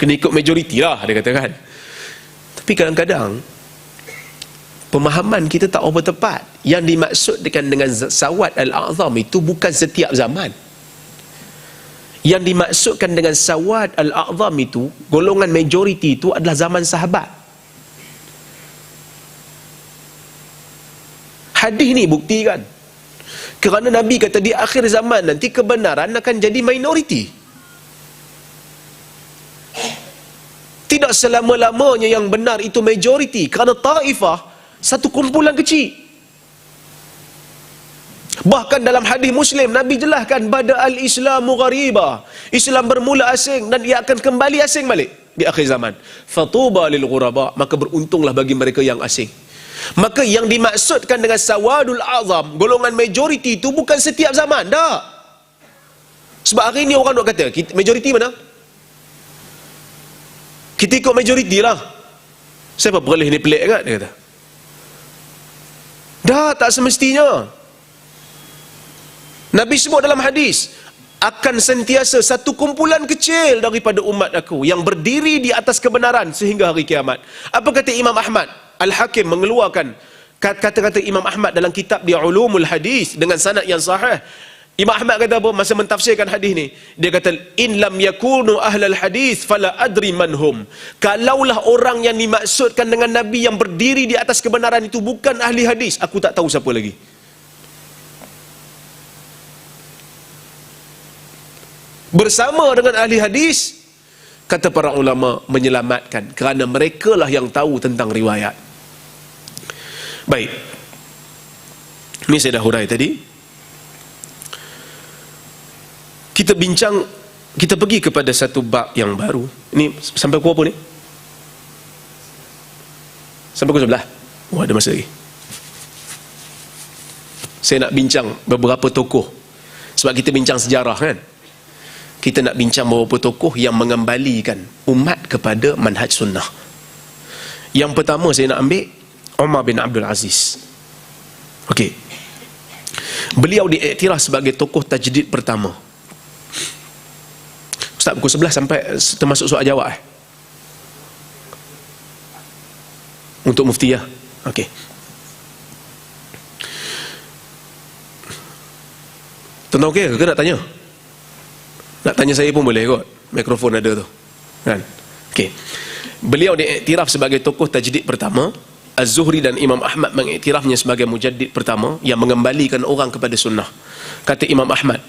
Kena ikut majority lah, dia katakan. Tapi kadang-kadang pemahaman kita tak apa tepat. Yang dimaksudkan dengan Sawad al-A'zam itu bukan setiap zaman. Yang dimaksudkan dengan Sawad al-A'zam itu, golongan majority itu adalah zaman sahabat. Hadis ni buktikan. Kerana Nabi kata di akhir zaman nanti kebenaran akan jadi minoriti. Tidak selama-lamanya yang benar itu majoriti. Kerana taifah satu kumpulan kecil. Bahkan dalam hadis Muslim Nabi jelaskan, bada al-islamu ghariba, Islam bermula asing dan ia akan kembali asing balik di akhir zaman. Fatuba lil ghuraba, maka beruntunglah bagi mereka yang asing. Maka yang dimaksudkan dengan Sawadul A'zam, golongan majoriti itu bukan setiap zaman, dah. Sebab hari ni orang nak kata majoriti mana? Kita ikut majoriti lah. Siapa perlih ni pelik kan, dia kata. Dah, tak semestinya. Nabi sebut dalam hadis, akan sentiasa satu kumpulan kecil daripada umat aku yang berdiri di atas kebenaran sehingga hari kiamat. Apa kata Imam Ahmad? Al-Hakim mengeluarkan kata-kata Imam Ahmad dalam kitab dia Ulumul Hadis dengan sanad yang sahih. Imam Ahmad kata apa masa mentafsirkan hadis ni? Dia kata, in lam yakunu ahlal hadis fala adri manhum. Kalaulah orang yang dimaksudkan dengan Nabi yang berdiri di atas kebenaran itu bukan ahli hadis, aku tak tahu siapa lagi. Bersama dengan ahli hadis, kata para ulama, menyelamatkan, kerana mereka lah yang tahu tentang riwayat. Baik, ini saya dah hurai tadi. Kita bincang, kita pergi kepada satu bab yang baru. Ini sampai pukul apa ni? Sampai pukul 11. Oh, ada masa lagi. Saya nak bincang beberapa tokoh. Sebab kita bincang sejarah kan. Kita nak bincang beberapa tokoh yang mengembalikan umat kepada manhaj sunnah. Yang pertama saya nak ambil Umar bin Abdul Aziz. Okey. Beliau diiktiraf sebagai tokoh tajdid pertama. Ustaz, pukul 11 sampai termasuk soal jawab untuk mufti ya. Okey. Tuan okey ke nak tanya? Nak tanya saya pun boleh kot. Mikrofon ada tu. Kan? Okey. Beliau diiktiraf sebagai tokoh tajdid pertama. Az-Zuhri dan Imam Ahmad mengiktirafnya sebagai mujaddid pertama yang mengembalikan orang kepada sunnah. Kata Imam Ahmad,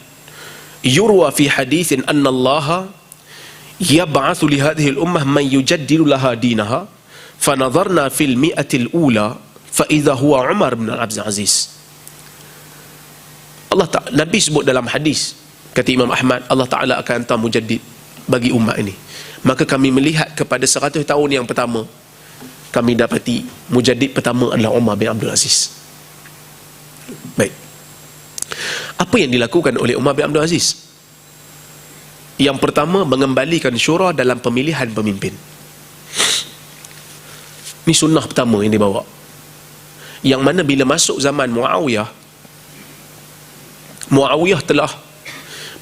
yurwa fi hadithin anna Allah yab'athu li hadhihi al-ummah man yujaddidu laha dinaha fa nadharna fil mi'ati al-ula fa idza huwa Umar bin Abdul Aziz. Nabi sebut dalam hadis, kata Imam Ahmad, Allah Ta'ala akan hantar mujaddid bagi umat ini. Maka kami melihat kepada 100 tahun yang pertama, kami dapati mujaddid pertama adalah Umar bin Abdul Aziz. Baik. Apa yang dilakukan oleh Umar bin Abdul Aziz? Yang pertama, mengembalikan syura dalam pemilihan pemimpin. Ini sunnah pertama yang dibawa. Yang mana bila masuk zaman Muawiyah telah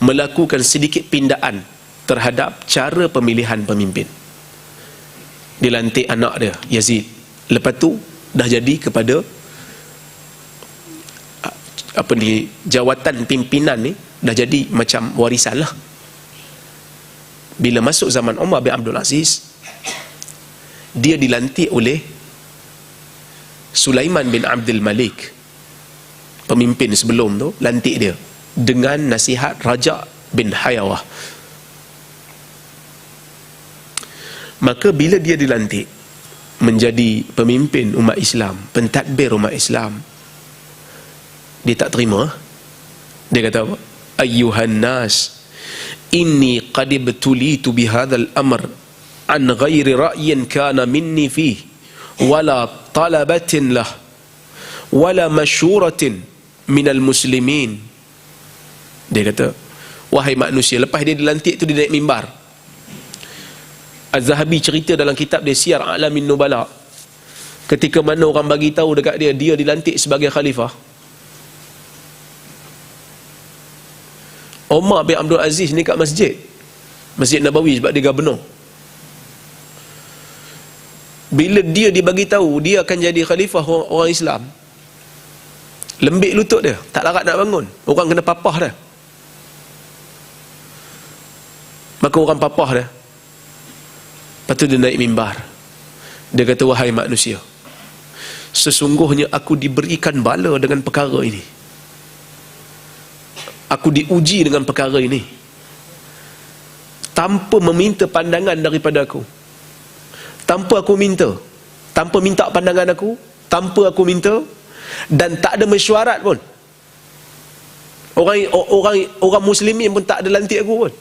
melakukan sedikit pindaan terhadap cara pemilihan pemimpin. Dilantik anak dia Yazid, lepas tu dah jadi kepada apa ni, jawatan pimpinan ni dah jadi macam warisan lah. Bila masuk zaman Umar bin Abdul Aziz, dia dilantik oleh Sulaiman bin Abdul Malik, pemimpin sebelum tu, lantik dia dengan nasihat Raja bin Hayawah. Maka bila dia dilantik menjadi pemimpin umat Islam, pentadbir umat Islam, Dia tak terima. Dia kata apa? Ayyuhan nas, inni qad ibtulitu bihadzal amr an ghairi ra'yin kana minni fihi wala talabatin lah wala masyuratin minal muslimin. Dia kata, wahai manusia, lepas dia dilantik tu dia naik mimbar. Az-Zahabi cerita dalam kitab dia Siyar A'lamin Nubala, ketika mana orang bagi tahu dekat dia dilantik sebagai khalifah, Umar bin Abdul Aziz ni kat Masjid Nabawi, sebab dia gubernur. Bila dia dibagi tahu dia akan jadi khalifah orang Islam, lembik lutut dia, tak larat nak bangun. Orang kena papah dah. Maka orang papah dah. Lepas tu dia naik mimbar. Dia kata, wahai manusia, sesungguhnya aku diberikan bala dengan perkara ini. Aku diuji dengan perkara ini tanpa meminta pandangan daripada aku, tanpa aku minta, tanpa minta pandangan aku, tanpa aku minta, dan tak ada mesyuarat pun. Orang muslimin pun tak ada lantik aku pun.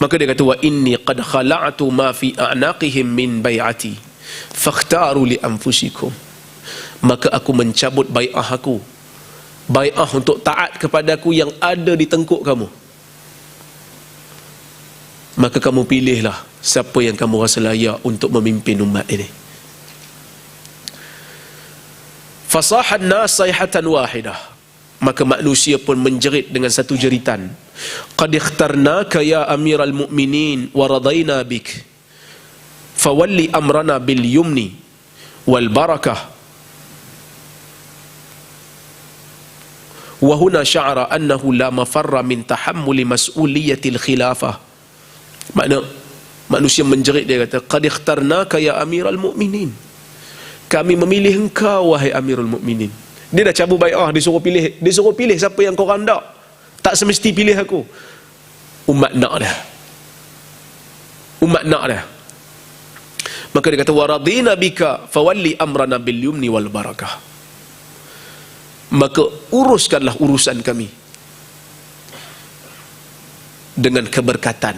Maka dia kata, wa inni qad khala'tu ma fi a'naqihim min bai'ati fakhtaru li anfusikum. Maka aku mencabut bai'ah aku, bai'ah untuk taat kepada aku yang ada di tengkuk kamu. Maka kamu pilihlah siapa yang kamu rasa layak untuk memimpin umat ini. Fasahan nas sayhatan wahidah. Maka manusia pun menjerit dengan satu jeritan. Qad ikhtarnaka ya amiral mu'minin wa radaina bik. Fawalli amrana bil yumni wal barakah. Wa huna sya'ara annahu la mafarra min tahammuli mas'uliyatil khilafah. Makna manusia menjerit, dia kata, qad ikhtarnaka ya amiral mu'minin. Kami memilih engkau wahai amirul mu'minin. Dia dah cabut bai'ah, dia suruh pilih siapa yang korang nak. Tak semesti pilih aku. Umat nak dah. Maka dia kata, waradina bika fawalli amrana bil yumni wal barakah. Maka uruskanlah urusan kami dengan keberkatan.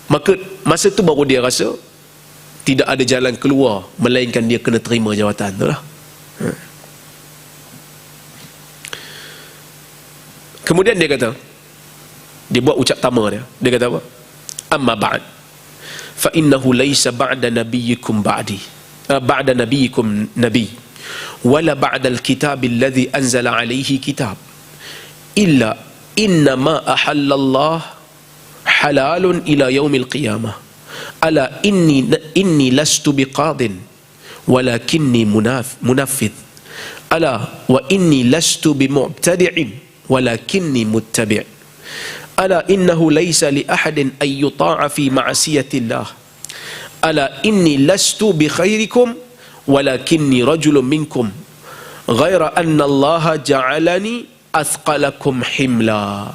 Maka masa tu baru dia rasa tidak ada jalan keluar melainkan dia kena terima jawatan tu lah. Kemudian dia kata, dia buat ucap tama dia. Dia kata apa? Amma ba'd fa innahu laysa ba'da nabiyyikum ba'di, ba'da nabiyyikum nabi wala ba'da al-kitab alladhi anzala alayhi kitab illa innama ahallallah halalun ila yaumil qiyamah. Ala inni lastu biqadin walakinni munaffidh. Ala wa inni lastu bimubtadi'in walakinni muttabi'. Ala innahu laysa li ahadin an yuta'a fi ma'siyatillah. Ala inni lastu bi khairikum walakinni rajulun minkum ghaira anna Allah ja'alani athqalakum himla.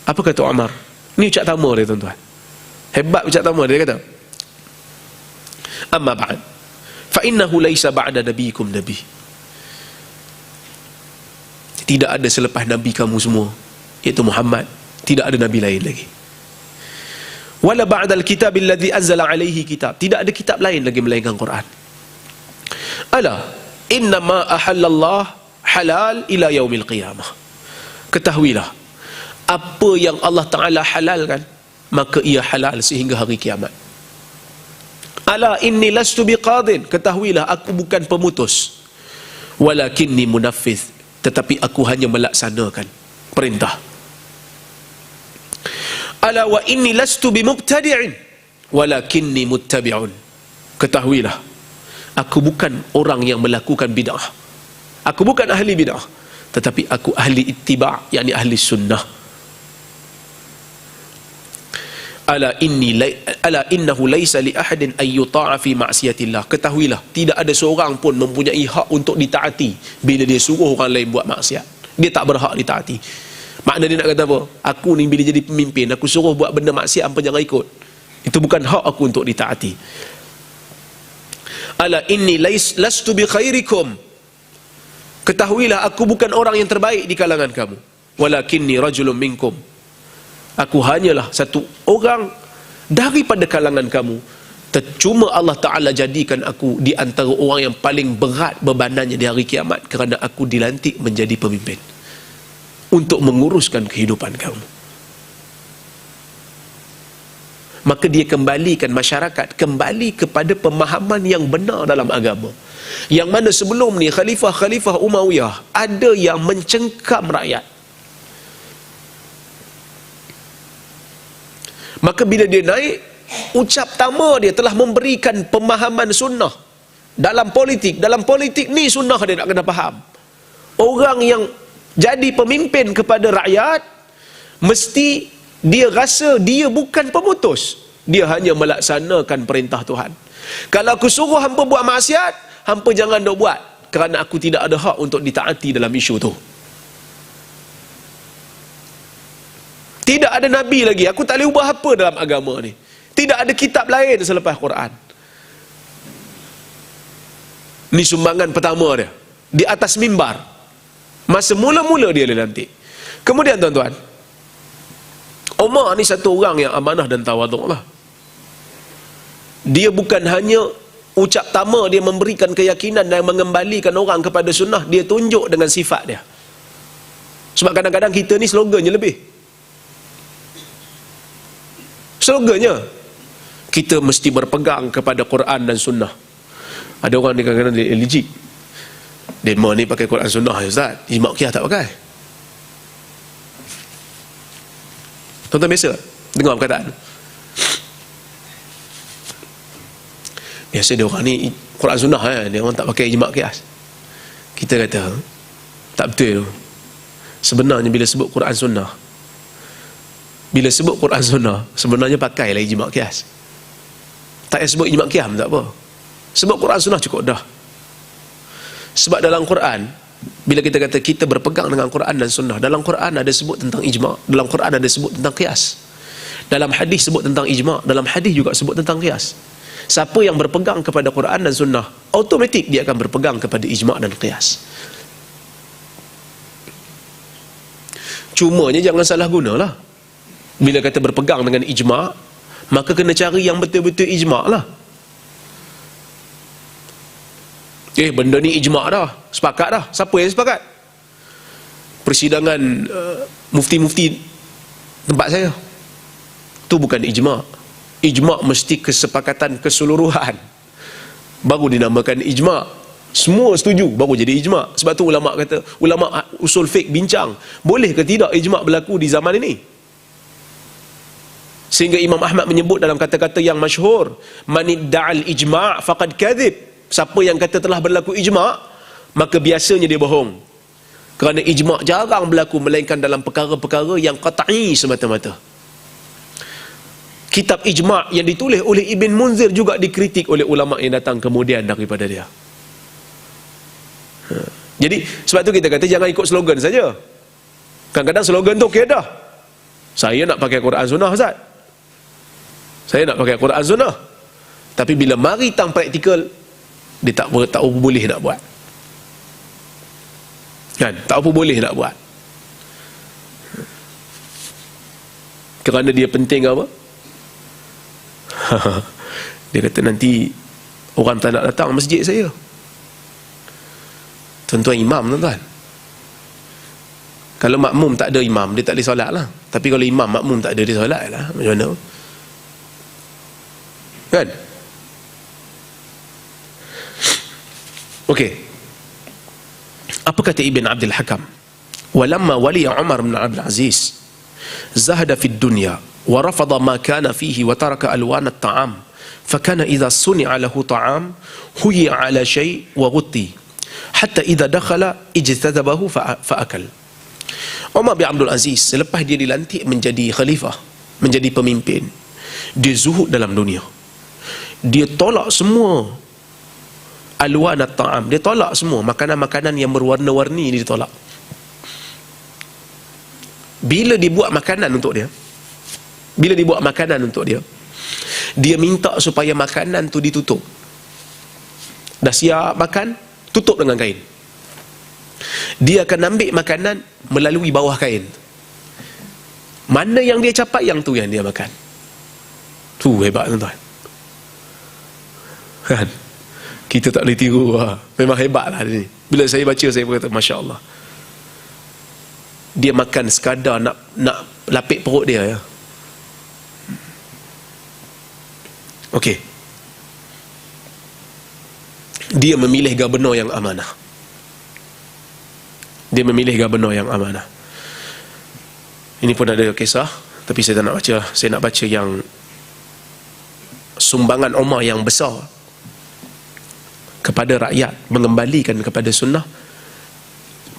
Apa kata Umar? Ni ucap tama dia, tuan-tuan. Hebat ucap tama dia, kata, amma ba'd fa innahu laysa ba'da nabiyikum nabi. Tidak ada selepas nabi kamu semua, iaitu Muhammad, tidak ada nabi lain lagi. Wala ba'dal kitab alladhi anzala alaihi kitab. Tidak ada kitab lain lagi melainkan Quran. Ala innama ahallallah halal ila yaumil qiyamah. Ketahuilah, apa yang Allah Ta'ala halalkan, maka ia halal sehingga hari kiamat. Ala inni lastu biqadin. Ketahuilah, aku bukan pemutus. Walakinni munaffidh. Tetapi aku hanya melaksanakan perintah. Ala wa inni lastu bimubtadi'in walakinni muttabi'un. Ketahuilah, aku bukan orang yang melakukan bid'ah. Aku bukan ahli bid'ah, tetapi aku ahli ittiba', yakni ahli sunnah. Ala innahu laisa li ahadin ay yuta'a fi ma'siyatillah. Ketahuilah, tidak ada seorang pun mempunyai hak untuk ditaati bila dia suruh orang lain buat maksiat. Dia tak berhak ditaati. Makna dia nak kata apa? Aku ni bila jadi pemimpin, aku suruh buat benda maksiat, apa jangan ikut. Itu bukan hak aku untuk ditaati. Ala inni lastu bi khairikum. Ketahuilah aku bukan orang yang terbaik di kalangan kamu. Walakinni rajulun minkum. Aku hanyalah satu orang daripada kalangan kamu. Cuma Allah Ta'ala jadikan aku di antara orang yang paling berat bebanannya di hari kiamat, kerana aku dilantik menjadi pemimpin untuk menguruskan kehidupan kamu. Maka dia kembalikan masyarakat kembali kepada pemahaman yang benar dalam agama. Yang mana sebelum ni khalifah-khalifah Umayyah ada yang mencengkam rakyat. Maka bila dia naik, ucap pertama dia telah memberikan pemahaman sunnah dalam politik. Dalam politik ni sunnah dia nak kena faham. Orang yang jadi pemimpin kepada rakyat, mesti dia rasa dia bukan pemutus. Dia hanya melaksanakan perintah Tuhan. Kalau aku suruh hampa buat maksiat, hampa jangan dok buat, kerana aku tidak ada hak untuk ditaati dalam isu tu. Tidak ada Nabi lagi, aku tak boleh ubah apa dalam agama ni. Tidak ada kitab lain selepas Quran. Ni sumbangan pertama dia, di atas mimbar, masa mula-mula dia dilantik. Kemudian tuan-tuan, Umar ni satu orang yang amanah dan tawaduk lah. Dia bukan hanya ucap pertama dia memberikan keyakinan dan mengembalikan orang kepada sunnah, dia tunjuk dengan sifat dia. Sebab kadang-kadang kita ni slogannya lebih. Slogannya, kita mesti berpegang kepada Quran dan sunnah. Ada orang ni kadang-kadang dia allergic. Demo ni pakai Quran sunnah, Ustaz. Ijma' qiyas tak pakai. Tuan-tuan biasa dengar perkataan. Biasa dia orang ni Quran sunnah, dia orang tak pakai ijma' qiyas. Kita kata tak betul. Sebenarnya bila sebut Quran sunnah, bila sebut Quran sunnah, sebenarnya pakailah ijma' qiyas. Tak payah sebut ijma' qiyas tak apa. Sebut Quran sunnah cukup dah. Sebab dalam Quran, bila kita kata kita berpegang dengan Quran dan sunnah, dalam Quran ada sebut tentang ijma', dalam Quran ada sebut tentang qiyas. Dalam hadis sebut tentang ijma', dalam hadis juga sebut tentang qiyas. Siapa yang berpegang kepada Quran dan sunnah, automatik dia akan berpegang kepada ijma' dan qiyas. Cumanya jangan salah gunalah. Bila kata berpegang dengan ijma', maka kena cari yang betul-betul ijma' lah. Benda ni ijma' dah, sepakat dah. Siapa yang sepakat? Persidangan mufti-mufti tempat saya. Tu bukan ijma'. Ijma' mesti kesepakatan keseluruhan, baru dinamakan ijma'. Semua setuju baru jadi ijma'. Sebab tu ulama' kata, ulama' usul fiqh bincang, boleh ke tidak ijma' berlaku di zaman ini? Sehingga Imam Ahmad menyebut dalam kata-kata yang masyhur, manidda'al ijma' faqad kadhib. Siapa yang kata telah berlaku ijma', maka biasanya dia bohong. Kerana ijma' jarang berlaku melainkan dalam perkara-perkara yang qat'i semata-mata. Kitab ijma' yang ditulis oleh Ibn Munzir juga dikritik oleh ulama' yang datang kemudian daripada dia. Jadi sebab tu kita kata jangan ikut slogan saja. Kadang-kadang slogan tu okey dah, saya nak pakai Quran sunnah Ustaz, saya nak pakai Quran sunnah. Tapi bila mari tang praktikal, dia tak apa boleh nak buat. Kan? Tak apa boleh nak buat. Kerana dia penting apa? Dia kata nanti orang tak nak datang masjid saya. Tuan-tuan imam, tuan-tuan, kalau makmum tak ada imam, dia tak boleh solat lah. Tapi kalau imam makmum tak ada, dia solat lah. Macam mana? Kan? Okey. Apa kata Ibn Abdul Hakam? Walamma waliya Umar bin Abdul Aziz zahada fi dunya wa rafada ma kana fihi wa taraka alwan at-ta'am fakana idha suni'a lahu ta'am huyi'a ala shay' wa ghutti hatta idha dakhala ijtadabahu fa'akal. Umar bin Abdul Aziz selepas dia dilantik menjadi khalifah, menjadi pemimpin, dia zuhud dalam dunia. Dia tolak semua alwan at-ta'am, dia tolak semua makanan-makanan yang berwarna-warni, dia tolak. Bila dibuat makanan untuk dia, bila dibuat makanan untuk dia, dia minta supaya makanan tu ditutup. Dah siap makan, tutup dengan kain. Dia akan ambil makanan melalui bawah kain. Mana yang dia capai, yang tu yang dia makan. Tu hebat tuan-tuan. Kan? Kita tak boleh tiru lah. Memang hebat lah ni. Bila saya baca, saya berkata, Masya Allah. Dia makan sekadar nak lapik perut dia. Ya. Okey. Dia memilih gubernur yang amanah. Dia memilih gubernur yang amanah. Ini pun ada kisah, tapi saya tak nak baca. Saya nak baca yang sumbangan Umar yang besar kepada rakyat, mengembalikan kepada sunnah.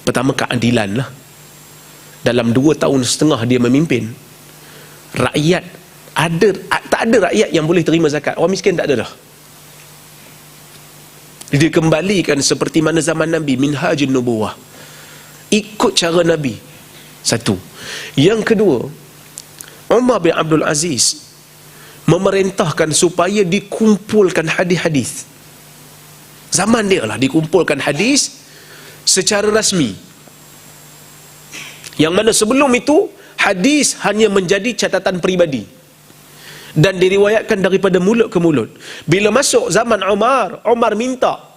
Pertama, keadilan lah. Dalam 2 tahun setengah dia memimpin, rakyat tak ada rakyat yang boleh terima zakat. Orang miskin tak ada dah. Dia kembalikan seperti mana zaman Nabi, minhajun nubuwah, ikut cara Nabi. Satu. Yang kedua, Umar bin Abdul Aziz memerintahkan supaya dikumpulkan hadis-hadis. Zaman dia lah dikumpulkan hadis secara rasmi. Yang mana sebelum itu hadis hanya menjadi catatan peribadi dan diriwayatkan daripada mulut ke mulut. Bila masuk zaman Umar minta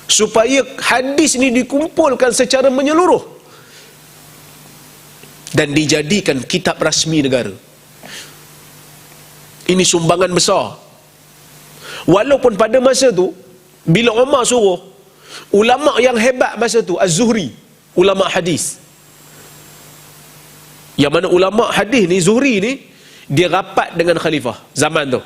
supaya hadis ini dikumpulkan secara menyeluruh dan dijadikan kitab rasmi negara. Ini sumbangan besar. Walaupun pada masa tu, bila Umar suruh, ulama yang hebat masa tu, Az-Zuhri, ulama hadis, yang mana ulama hadis ni, Zuhri ni, dia rapat dengan khalifah zaman tu.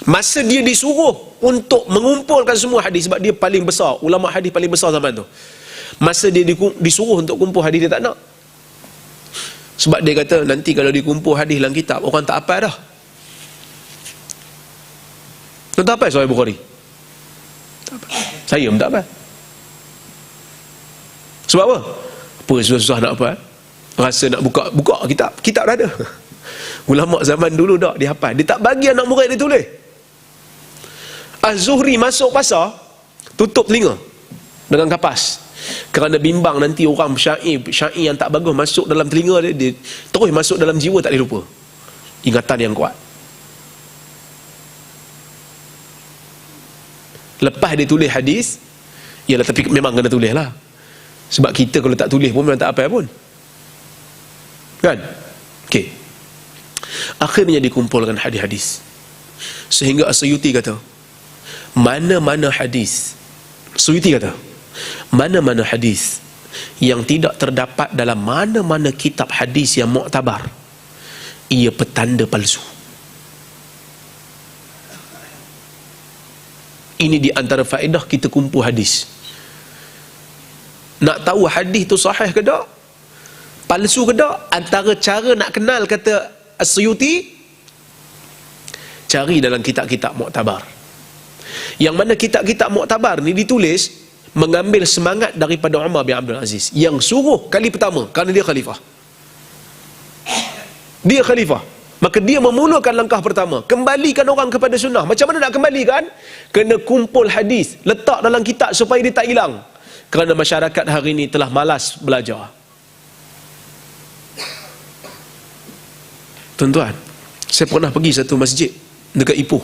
Masa dia disuruh untuk mengumpulkan semua hadis, sebab dia paling besar, ulama hadis paling besar zaman tu. Masa dia disuruh untuk kumpul hadis, dia tak nak. Sebab dia kata, nanti kalau dikumpul hadis dalam kitab, orang tak hafal dah. Tuan tak hafal Sahih Bukhari? Tak hafal. Saya pun tak hafal. Sebab apa? Apa susah-susah nak hafal? Rasa nak buka kitab dah ada. Ulama zaman dulu dah dia hafal. Dia tak bagi anak murid dia tulis. Az-Zuhri masuk pasar, tutup telinga dengan kapas, kerana bimbang nanti orang syair yang tak bagus masuk dalam telinga dia terus masuk dalam jiwa, tak boleh lupa. Ingatan yang kuat. Lepas dia tulis hadis, ialah, tapi memang kena tulis lah. Sebab kita kalau tak tulis pun memang tak apa pun. Kan? Okey. Akhirnya dikumpulkan hadis-hadis. Sehingga As-Suyuti kata, mana-mana hadis, Suyuti kata, mana-mana hadis yang tidak terdapat dalam mana-mana kitab hadis yang muktabar, ia petanda palsu. Ini di antara faedah kita kumpul hadis. Nak tahu hadis tu sahih ke tak, palsu ke tak, antara cara nak kenal, kata As-Suyuti, cari dalam kitab-kitab muktabar. Yang mana kitab-kitab muktabar ni ditulis mengambil semangat daripada Umar bin Abdul Aziz, yang suruh kali pertama, kerana dia khalifah. Dia khalifah, maka dia memulakan langkah pertama, kembalikan orang kepada sunnah. Macam mana nak kembalikan? Kena kumpul hadis, letak dalam kitab supaya dia tak hilang. Kerana masyarakat hari ini telah malas belajar. Tuan-tuan, saya pernah pergi satu masjid dekat Ipoh.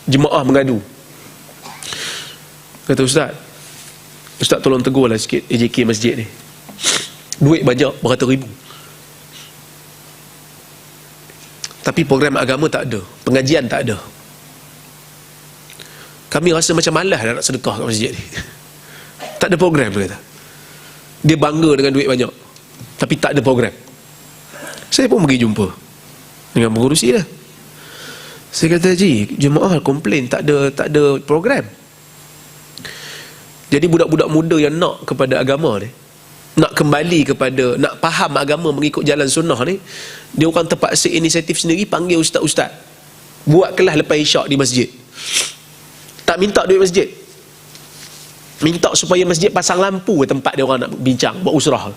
Jemaah mengadu, kata, Ustaz tolong tegurlah sikit AJK masjid ni, duit banyak beratus-ribu, tapi program agama tak ada, pengajian tak ada. Kami rasa macam malas nak sedekah kat masjid ni. Tak ada program, dia kata. Dia bangga dengan duit banyak, tapi tak ada program. Saya pun pergi jumpa dengan pengurusi dia. Saya kata, Haji, jemaah komplain tak ada program. Jadi budak-budak muda yang nak kepada agama ni, nak kembali kepada, nak faham agama mengikut jalan sunnah ni, dia orang terpaksa inisiatif sendiri, panggil ustaz-ustaz, buat kelas lepas isyak di masjid. Tak minta duit masjid, minta supaya masjid pasang lampu tempat dia orang nak bincang, buat usrah.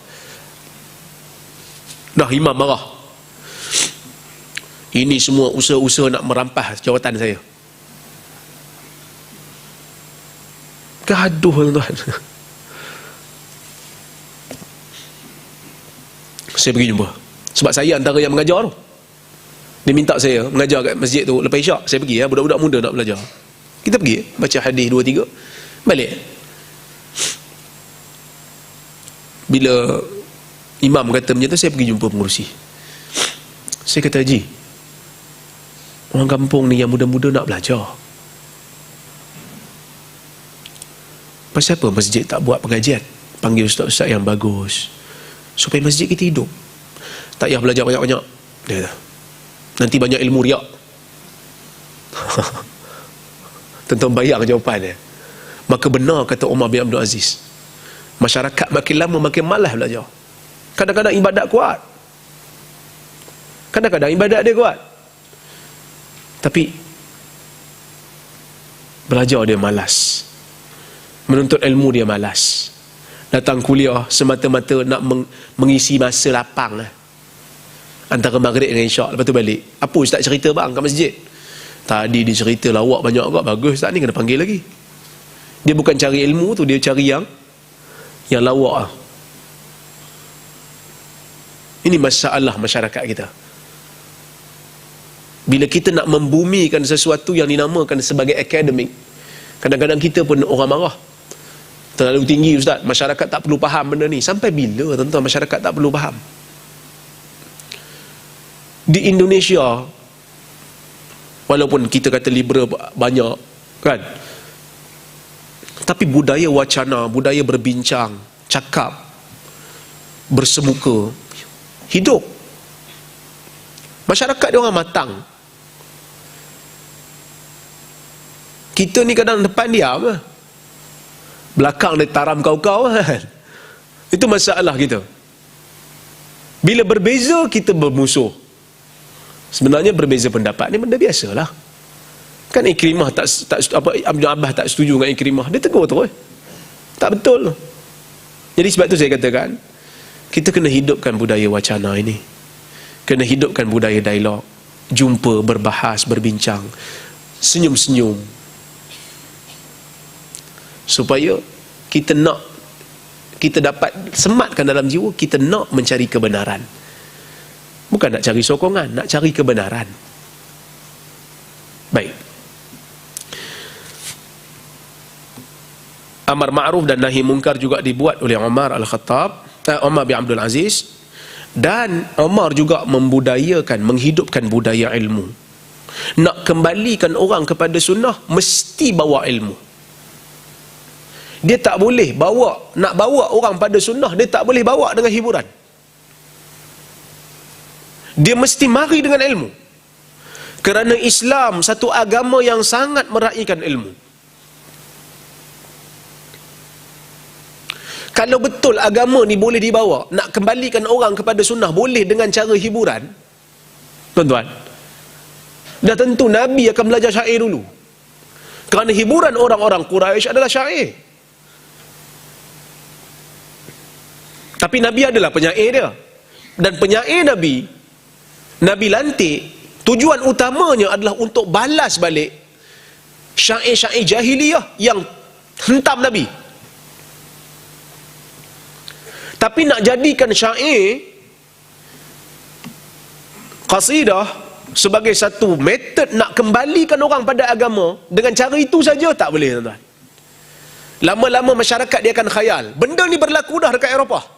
Dah imam marah. Ini semua usaha-usaha nak merampas jawatan saya. Gaduh tuan-tuan. Saya pergi jumpa. Sebab saya antara yang mengajar tu. Dia minta saya mengajar kat masjid tu lepas isyak. Saya pergi, budak-budak muda nak belajar. Kita pergi, baca hadis 2-3, balik. Bila imam kata macam tu, saya pergi jumpa pengurusi. Saya kata, Haji, orang kampung ni yang muda-muda nak belajar. Pasal apa masjid tak buat pengajian? Panggil ustaz-ustaz yang bagus, supaya masjid kita hidup. Tak payah belajar banyak-banyak, dia kata. Nanti banyak ilmu riak. Tuan-tuan bayang jawapan dia. Maka benar kata Umar bin Abdul Aziz, masyarakat makin lama makin malas belajar. Kadang-kadang ibadat kuat, kadang-kadang ibadat dia kuat, tapi belajar dia malas. Menuntut ilmu dia malas. Datang kuliah semata-mata nak mengisi masa lapang antara maghrib dengan isyak. Lepas tu balik, apa ustaz cerita bang kat masjid? Tadi dia cerita lawak banyak agak. Bagus ustaz ni, kena panggil lagi. Dia bukan cari ilmu tu, dia cari yang lawak. Ini masalah masyarakat kita. Bila kita nak membumikan sesuatu yang dinamakan sebagai akademik, kadang-kadang kita pun orang marah. Terlalu tinggi ustaz, masyarakat tak perlu faham benda ni. Sampai bila tuan-tuan masyarakat tak perlu faham? Di Indonesia, walaupun kita kata liberal banyak kan, tapi budaya wacana, budaya berbincang, cakap, bersemuka hidup. Masyarakat dia orang matang. Kita ni kadang depan diam, belakang dia taram kau-kau kan. Itu masalah kita. Bila berbeza kita bermusuh. Sebenarnya berbeza pendapat ni benda biasalah. Kan Ikrimah Abdul Abbas tak setuju dengan Ikrimah, dia tegur terus. Tak betul. Jadi sebab tu saya katakan, kita kena hidupkan budaya wacana ini. Kena hidupkan budaya dialog, jumpa, berbahas, berbincang, senyum-senyum. Supaya kita dapat sematkan dalam jiwa kita nak mencari kebenaran. Bukan nak cari sokongan, nak cari kebenaran. Baik. Amar ma'ruf dan nahi munkar juga dibuat oleh Umar bin Abdul Aziz. Dan Umar juga membudayakan, menghidupkan budaya ilmu. Nak kembalikan orang kepada sunnah, mesti bawa ilmu. Dia tak boleh nak bawa orang pada sunnah, dia tak boleh bawa dengan hiburan. Dia mesti mari dengan ilmu. Kerana Islam satu agama yang sangat meraihkan ilmu. Kalau betul agama ni boleh dibawa, nak kembalikan orang kepada sunnah boleh dengan cara hiburan, tuan-tuan, dah tentu Nabi akan belajar syair dulu. Kerana hiburan orang-orang Quraisy adalah syair. Tapi Nabi adalah penyair dia. Dan penyair Nabi lantik, tujuan utamanya adalah untuk balas balik syair-syair jahiliyah yang hentam Nabi. Tapi nak jadikan syair, qasidah sebagai satu metod nak kembalikan orang pada agama dengan cara itu saja, tak boleh tuan-tuan. Lama-lama masyarakat dia akan khayal. Benda ni berlaku dah dekat Eropah.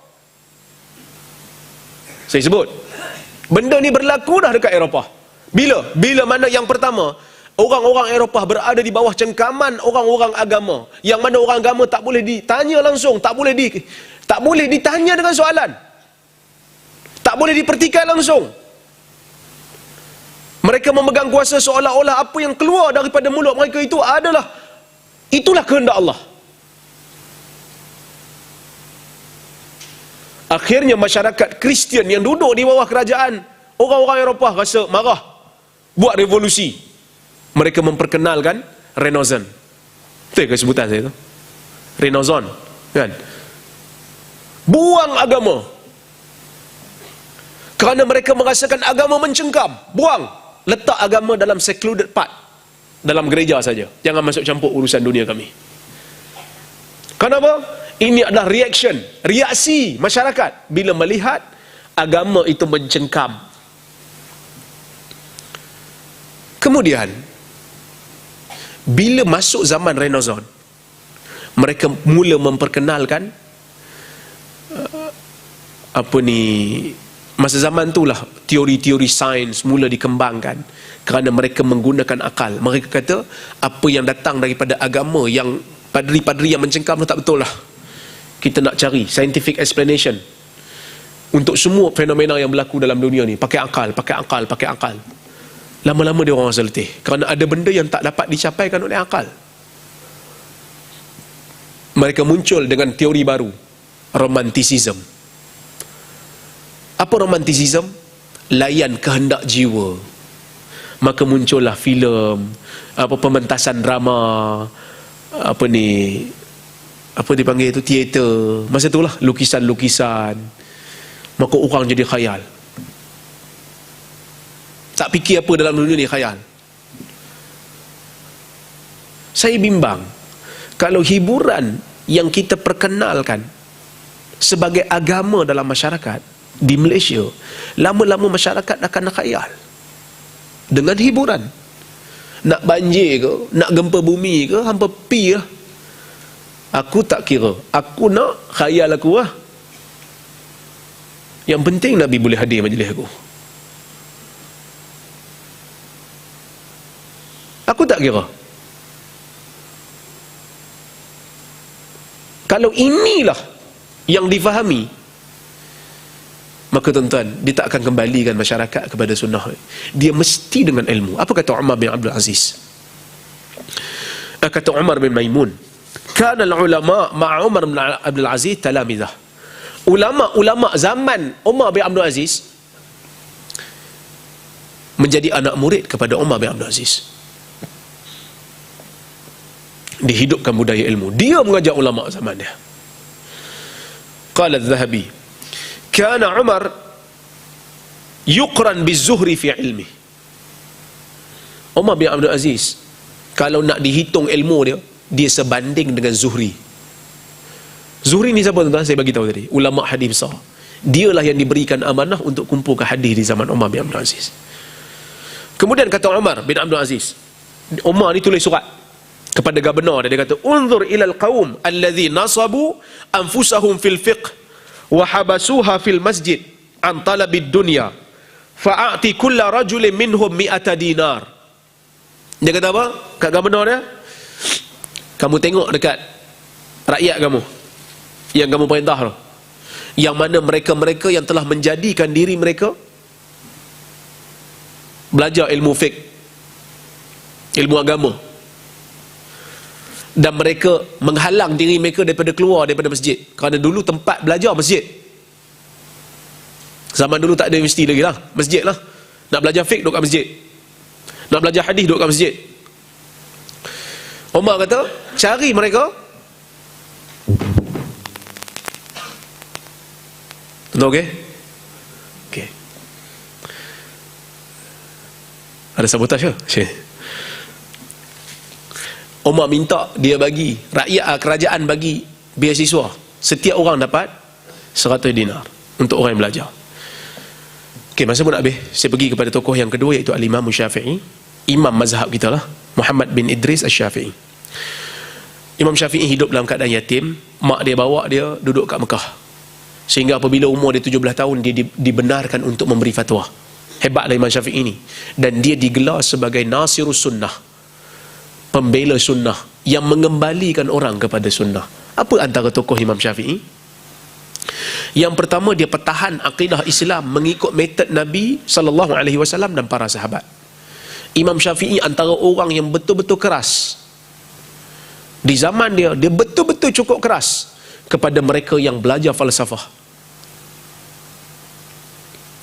Saya sebut, benda ni berlaku dah dekat Eropah. Bila mana yang pertama, orang-orang Eropah berada di bawah cengkaman orang-orang agama, yang mana orang agama tak boleh ditanya langsung, tak boleh ditanya dengan soalan, tak boleh dipertikaikan langsung. Mereka memegang kuasa seolah-olah apa yang keluar daripada mulut mereka itulah kehendak Allah. Akhirnya masyarakat Kristian yang duduk di bawah kerajaan orang-orang Eropah rasa marah, buat revolusi. Mereka memperkenalkan Renaissance. Betul ke sebutan saya tu? Renaissance, kan? Buang agama. Kerana mereka merasakan agama mencengkam. Buang. Letak agama dalam secluded part. Dalam gereja saja. Jangan masuk campur urusan dunia kami. Kenapa? Ini adalah reaksi masyarakat bila melihat agama itu mencengkam. Kemudian, bila masuk zaman Renaissance, mereka mula memperkenalkan masa zaman itulah teori-teori sains mula dikembangkan kerana mereka menggunakan akal. Mereka kata apa yang datang daripada agama yang padri-padri yang mencengkam itu tak betul lah. Kita nak cari scientific explanation untuk semua fenomena yang berlaku dalam dunia ni. Pakai akal. Lama-lama dia orang rasa letih kerana ada benda yang tak dapat dicapaikan oleh akal. Mereka muncul dengan teori baru, romanticism. Apa romanticism? Layan kehendak jiwa. Maka muncullah filem, pementasan drama, apa dipanggil itu, teater. Masa itulah lukisan-lukisan. Maka orang jadi khayal. Tak fikir apa dalam dunia ni, khayal. Saya bimbang kalau hiburan yang kita perkenalkan sebagai agama dalam masyarakat di Malaysia, lama-lama masyarakat akan khayal dengan hiburan. Nak banjir ke, nak gempa bumi ke, hampa pi lah. Aku tak kira, aku nak khayal aku lah. Yang penting Nabi boleh hadir majlis aku. Aku tak kira. Kalau inilah yang difahami, maka tuan-tuan, dia tak akan kembalikan masyarakat kepada sunnah. Dia mesti dengan ilmu. Apa kata Umar bin Abdul Aziz? Kata Umar bin Maimun, kana al-ulama ma'a Umar bin Abdul Aziz talamidah. Ulama-ulama zaman Umar bin Abdul Aziz menjadi anak murid kepada Umar bin Abdul Aziz. Dihidupkan budaya ilmu. Dia mengajar ulama zaman dia. Qala Az-Zahabi, kana Umar yuqran biz-Zuhri fi ilmi. Umar bin Abdul Aziz kalau nak dihitung ilmu dia sebanding dengan Zuhri. Zuhri ni siapa tuan-tuan? Saya bagi tahu tadi, ulama hadis besar. Dialah yang diberikan amanah untuk kumpulkan hadis di zaman Umar bin Abdul Aziz. Kemudian kata Umar bin Abdul Aziz, Umar ni tulis surat kepada gubernur dia kata, unzur ilal qaum alladhi nasabu anfusahum fil fiqh wa habasuha fil masjid an talabid dunya fa'ati kulla rajulin minhum 100 dinar. Dia kata apa kat gubernur dia? Kamu tengok dekat rakyat kamu yang kamu perintah tu, yang mana mereka-mereka yang telah menjadikan diri mereka belajar ilmu fiqh, ilmu agama, dan mereka menghalang diri mereka daripada keluar daripada masjid. Kerana dulu tempat belajar masjid. Zaman dulu tak ada universiti lagi lah, masjid lah. Nak belajar fiqh duduk kat masjid, nak belajar hadis duduk kat masjid. Umar kata cari mereka. Betul okey? Okey. Ada sabotaj ke? Umar minta dia bagi kerajaan bagi beasiswa, setiap orang dapat 100 dinar untuk orang yang belajar. Okey, masa pun nak habis, saya pergi kepada tokoh yang kedua, iaitu Al-Imam Syafi'i, imam mazhab kita lah, Muhammad bin Idris Asy-Syafi'i. Imam Syafi'i hidup dalam keadaan yatim. Mak dia bawa dia duduk kat Mekah, sehingga apabila umur dia 17 tahun dia dibenarkan untuk memberi fatwa. Hebatlah Imam Syafi'i ini, dan dia digelar sebagai Nasirus Sunnah, pembela sunnah, yang mengembalikan orang kepada sunnah. Apa antara tokoh Imam Syafi'i? Yang pertama, dia pertahan akidah Islam mengikut metod Nabi SAW dan para sahabat. Imam Syafi'i antara orang yang betul-betul keras di zaman dia. Dia betul-betul cukup keras kepada mereka yang belajar falsafah.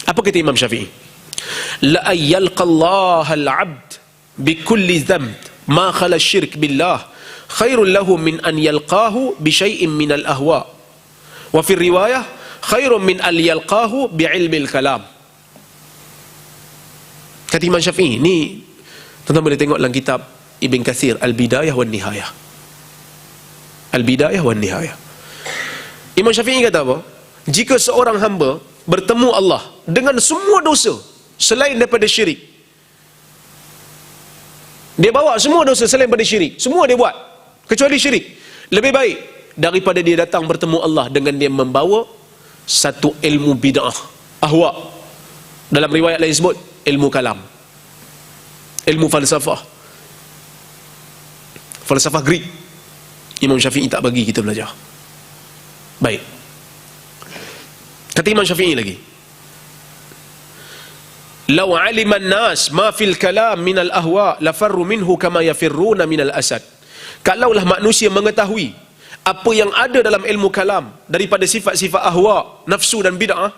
Apa kata Imam Syafi'i? La ayyalqallaha al-'abd bikulli dhanb ma khala syirk billah khairul lahu min an yalqahu bi syai'in min al-ahwa wa fi riwayah khairun min an yalqahu bi ilmil kalam. Kata Imam Syafi'i ni, tuan-tuan boleh tengok dalam kitab Ibn Kathir, Al-Bidayah wan Nihayah. Al-Bidayah wan Nihayah. Imam Syafi'i kata apa? Jika seorang hamba bertemu Allah dengan semua dosa selain daripada syirik, dia bawa semua dosa selain daripada syirik, semua dia buat kecuali syirik, lebih baik daripada dia datang bertemu Allah dengan dia membawa satu ilmu bid'ah, ahwa. Dalam riwayat lain sebut ilmu kalam, ilmu falsafah, falsafah Greek. Imam Syafi'i tak bagi kita belajar. Baik. Kata Imam Syafi'i lagi, "Law 'alima an-nas ma fil kalam min al-ahwa la farru minhu kama yafirruna min al-asad." Kalaulah manusia mengetahui apa yang ada dalam ilmu kalam daripada sifat-sifat ahwa, nafsu dan bid'ah,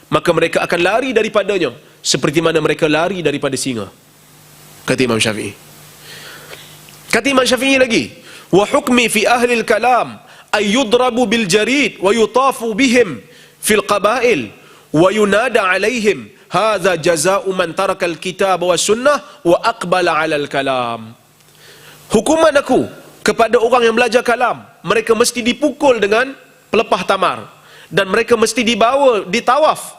maka mereka akan lari daripadanya seperti mana mereka lari daripada singa. Kata Imam Syafi'i. Kata Imam Syafi'i lagi, "Wa hukmi fi ahli al-kalam ay yudrabu bil jarid wa yutafu bihim fil qabail wa yunada alaihim hadza jazaa'u man taraka al-kitab wa sunnah wa aqbala 'ala al-kalam." Hukuman aku kepada orang yang belajar kalam, mereka mesti dipukul dengan pelepah tamar, dan mereka mesti dibawa ditawaf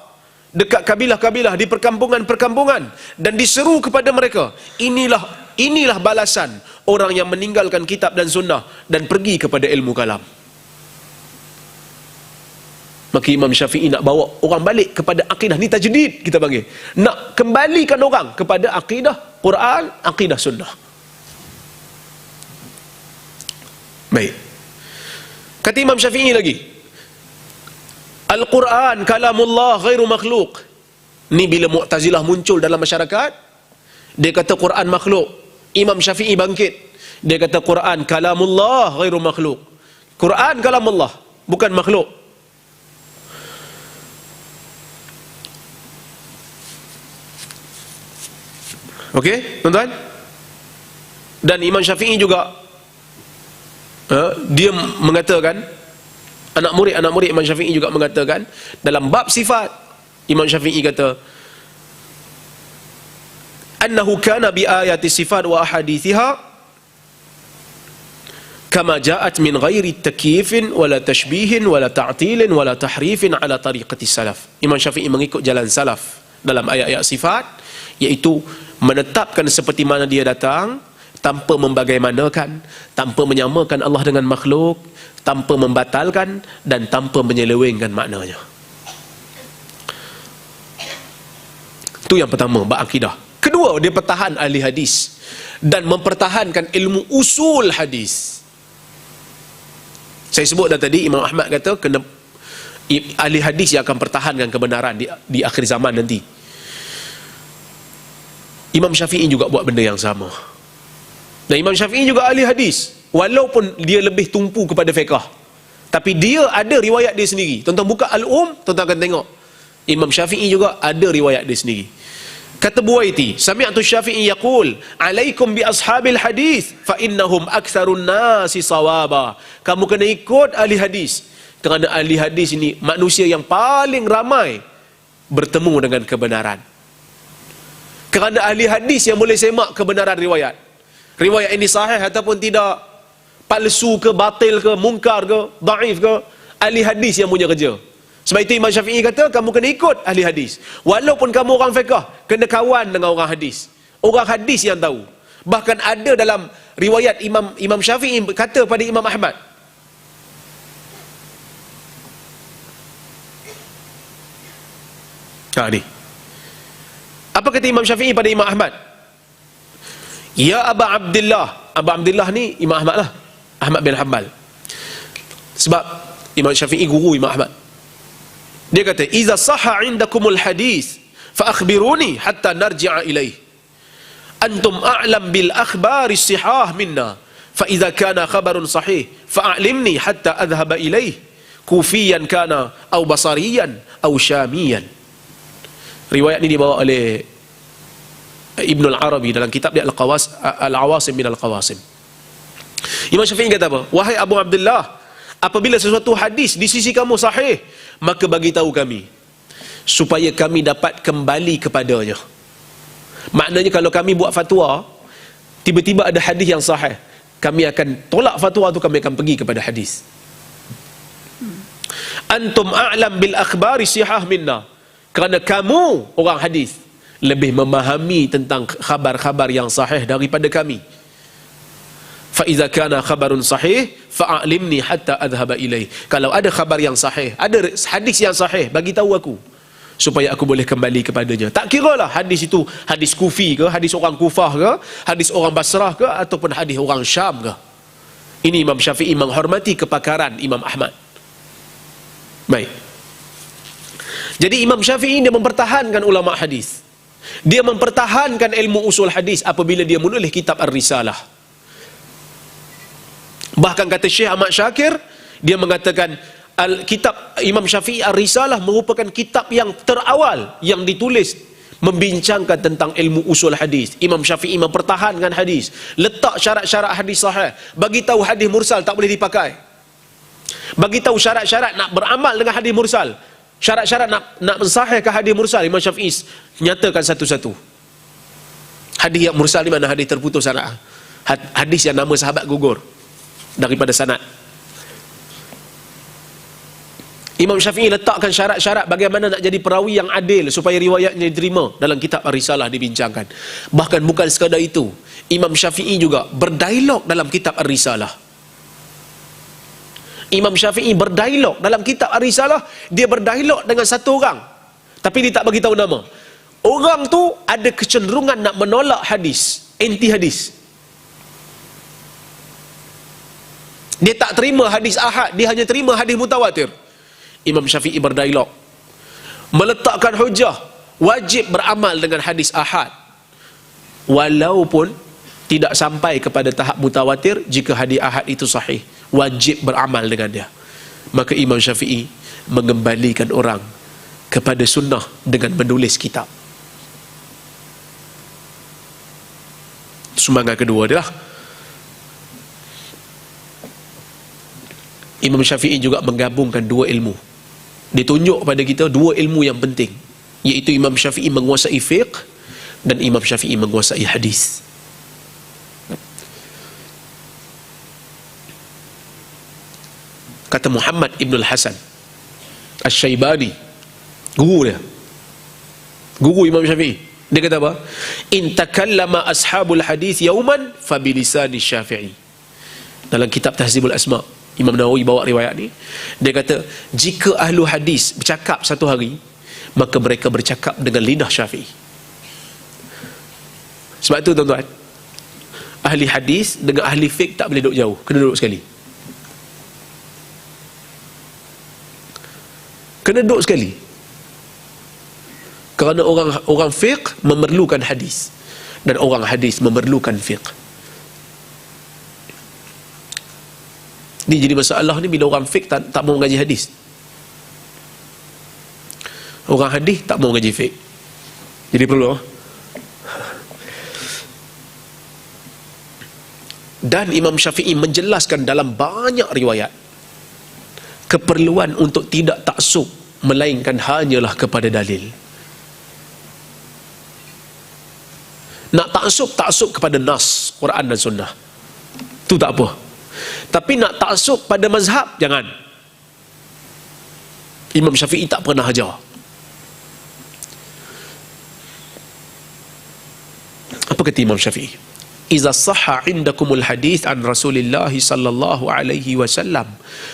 dekat kabilah-kabilah di perkampungan-perkampungan, dan diseru kepada mereka, inilah balasan orang yang meninggalkan kitab dan sunnah dan pergi kepada ilmu kalam. Maka Imam Syafi'i nak bawa orang balik kepada akidah ni, tajdid kita panggil, nak kembalikan orang kepada akidah Quran, akidah sunnah. Baik. Kata Imam Syafi'i lagi, Al-Quran kalamullah ghairu makhluk. Ni bila Mu'tazilah muncul dalam masyarakat, dia kata Quran makhluk. Imam Syafi'i bangkit, dia kata Quran kalamullah ghairu makhluk. Quran kalamullah, bukan makhluk. Okey, tuan-tuan? Dan Imam Syafi'i juga dia mengatakan, anak murid Imam Syafi'i juga mengatakan dalam bab sifat, Imam Syafi'i kata annahu kana bi ayati sifat wa ahadithiha kama ja'at min ghairi takyifin wala tashbihin wala ta'tilin wala tahrifin ala tariqati salaf. Imam Syafi'i mengikut jalan salaf dalam ayat-ayat sifat, iaitu menetapkan seperti mana dia datang, tanpa membagaimanakan, tanpa menyamakan Allah dengan makhluk, tanpa membatalkan dan tanpa menyelewengkan maknanya. Itu yang pertama, berakidah. Kedua, dia pertahan ahli hadis dan mempertahankan ilmu usul hadis. Saya sebut dah tadi, Imam Ahmad kata kena ahli hadis yang akan pertahankan kebenaran di akhir zaman nanti. Imam Syafi'i juga buat benda yang sama. Dan Imam Syafi'i juga ahli hadis, walaupun dia lebih tumpu kepada fiqh, tapi dia ada riwayat dia sendiri. Tuan-tuan buka tuan-tuan akan tengok Imam Syafi'i juga ada riwayat dia sendiri. Kata Buwaiti, sami'tu Syafi'i yaqul, "Alaikum bi ashabil hadis fa innahum aktsarun nasi sawaba." Kamu kena ikut ahli hadis, kerana ahli hadis ini manusia yang paling ramai bertemu dengan kebenaran. Kerana ahli hadis yang boleh semak kebenaran riwayat. Riwayat ini sahih ataupun tidak, palsu ke, batil ke, mungkar ke, daif ke, ahli hadis yang punya kerja. Sebab itu Imam Syafi'i kata kamu kena ikut ahli hadis. Walaupun kamu orang fiqh, kena kawan dengan orang hadis. Orang hadis yang tahu. Bahkan ada dalam riwayat Imam Syafi'i kata pada Imam Ahmad, ni apa kata Imam Syafi'i pada Imam Ahmad? Ya Aba Abdullah. Aba Abdullah ni Imam Ahmad lah, Ahmad bin Hanbal. Sebab Imam Syafi'i guru Imam Ahmad. Dia kata, "Iza sahha 'indakumul hadis fa akhbiruni hatta narji'a ilaih. Antum a'lam bil akhbari sihah minna. Fa idza kana khabarun sahih fa a'limni hatta adhhaba ilaih. Kufiyan kana aw basariyan aw syamiyan." Riwayat ini dibawa oleh Ibn al-Arabi dalam kitab dia Al-Awasim min Al-Qawasim. Imam Syafi'i kata apa? Wahai Abu Abdullah, apabila sesuatu hadis di sisi kamu sahih, maka bagi tahu kami supaya kami dapat kembali kepadanya. Maknanya kalau kami buat fatwa, tiba-tiba ada hadis yang sahih, kami akan tolak fatwa tu, kami akan pergi kepada hadis. Antum a'lam bil akhbari sihah minna. Kerana kamu orang hadis lebih memahami tentang khabar-khabar yang sahih daripada kami. Fa iza kana khabarun sahih fa'alimni hatta adhhaba ilaih. Kalau ada khabar yang sahih, ada hadis yang sahih, bagi tahu aku supaya aku boleh kembali kepadanya. Tak kiralah hadis itu hadis Kufi ke, hadis orang Kufah ke, hadis orang Basrah ke, ataupun hadis orang Syam ke. Ini Imam Syafi'i menghormati kepakaran Imam Ahmad. Baik. Jadi Imam Syafi'i dia mempertahankan ulama hadis. Dia mempertahankan ilmu usul hadis apabila dia menulis kitab Ar-Risalah. Bahkan kata Syekh Ahmad Syakir, dia mengatakan kitab Imam Syafi'i Ar-Risalah merupakan kitab yang terawal yang ditulis membincangkan tentang ilmu usul hadis. Imam Syafi'i mempertahankan hadis, letak syarat-syarat hadis sahih, bagi tahu hadis mursal tak boleh dipakai, bagi tahu syarat-syarat nak beramal dengan hadis mursal, syarat-syarat nak mensahihkan hadis mursal. Imam Syafi'i nyatakan satu-satu. Hadis yang mursal di mana? Hadis terputus sanad, hadis yang nama sahabat gugur daripada sanad. Imam Syafi'i letakkan syarat-syarat bagaimana nak jadi perawi yang adil supaya riwayatnya diterima. Dalam kitab Ar-Risalah dibincangkan. Bahkan bukan sekadar itu, Imam Syafi'i juga berdialog dalam kitab Ar-Risalah. Imam Syafi'i berdialog dalam kitab Ar-Risalah. Dia berdialog dengan satu orang, tapi dia tak bagi tahu nama. Orang tu ada kecenderungan nak menolak hadis, anti hadis. Dia tak terima hadis ahad, dia hanya terima hadis mutawatir. Imam Syafi'i berdialog, meletakkan hujah, wajib beramal dengan hadis ahad walaupun tidak sampai kepada tahap mutawatir. Jika hadis ahad itu sahih, wajib beramal dengan dia. Maka Imam Syafi'i mengembalikan orang kepada sunnah dengan menulis kitab. Semangat kedua adalah Imam Syafi'i juga menggabungkan dua ilmu. Ditunjuk pada kita dua ilmu yang penting, iaitu Imam Syafi'i menguasai fiqh dan Imam Syafi'i menguasai hadis. Kata Muhammad Ibn al-Hasan Asy-Syaibani, guru dia, guru Imam Syafi'i, dia kata apa? In takallama ashabul hadis yauman fabilisani Syafi'i. Dalam kitab Tahzibul Asma', Imam Nawawi bawa riwayat ni. Dia kata, jika ahlu hadis bercakap satu hari, maka mereka bercakap dengan lidah Syafi'i. Sebab tu tuan-tuan, ahli hadis dengan ahli fiqh tak boleh duduk jauh, kena duduk sekali. Kena duduk sekali. Kerana orang fiqh memerlukan hadis dan orang hadis memerlukan fiqh. Ni jadi masalah ni bila orang fiqh tak mau mengaji hadis. Orang hadis tak mau mengaji fiqh. Jadi perlu. Dan Imam Syafi'i menjelaskan dalam banyak riwayat keperluan untuk tidak taksub, melainkan hanyalah kepada dalil. Nak taksub kepada nas Quran dan sunnah, tu tak apa. Tapi nak taksub pada mazhab, jangan. Imam Syafi'i tak pernah ajar. Apa kata Imam Syafi'i? Iza sahha indakumul hadith an Rasulillah sallallahu alaihi wasallam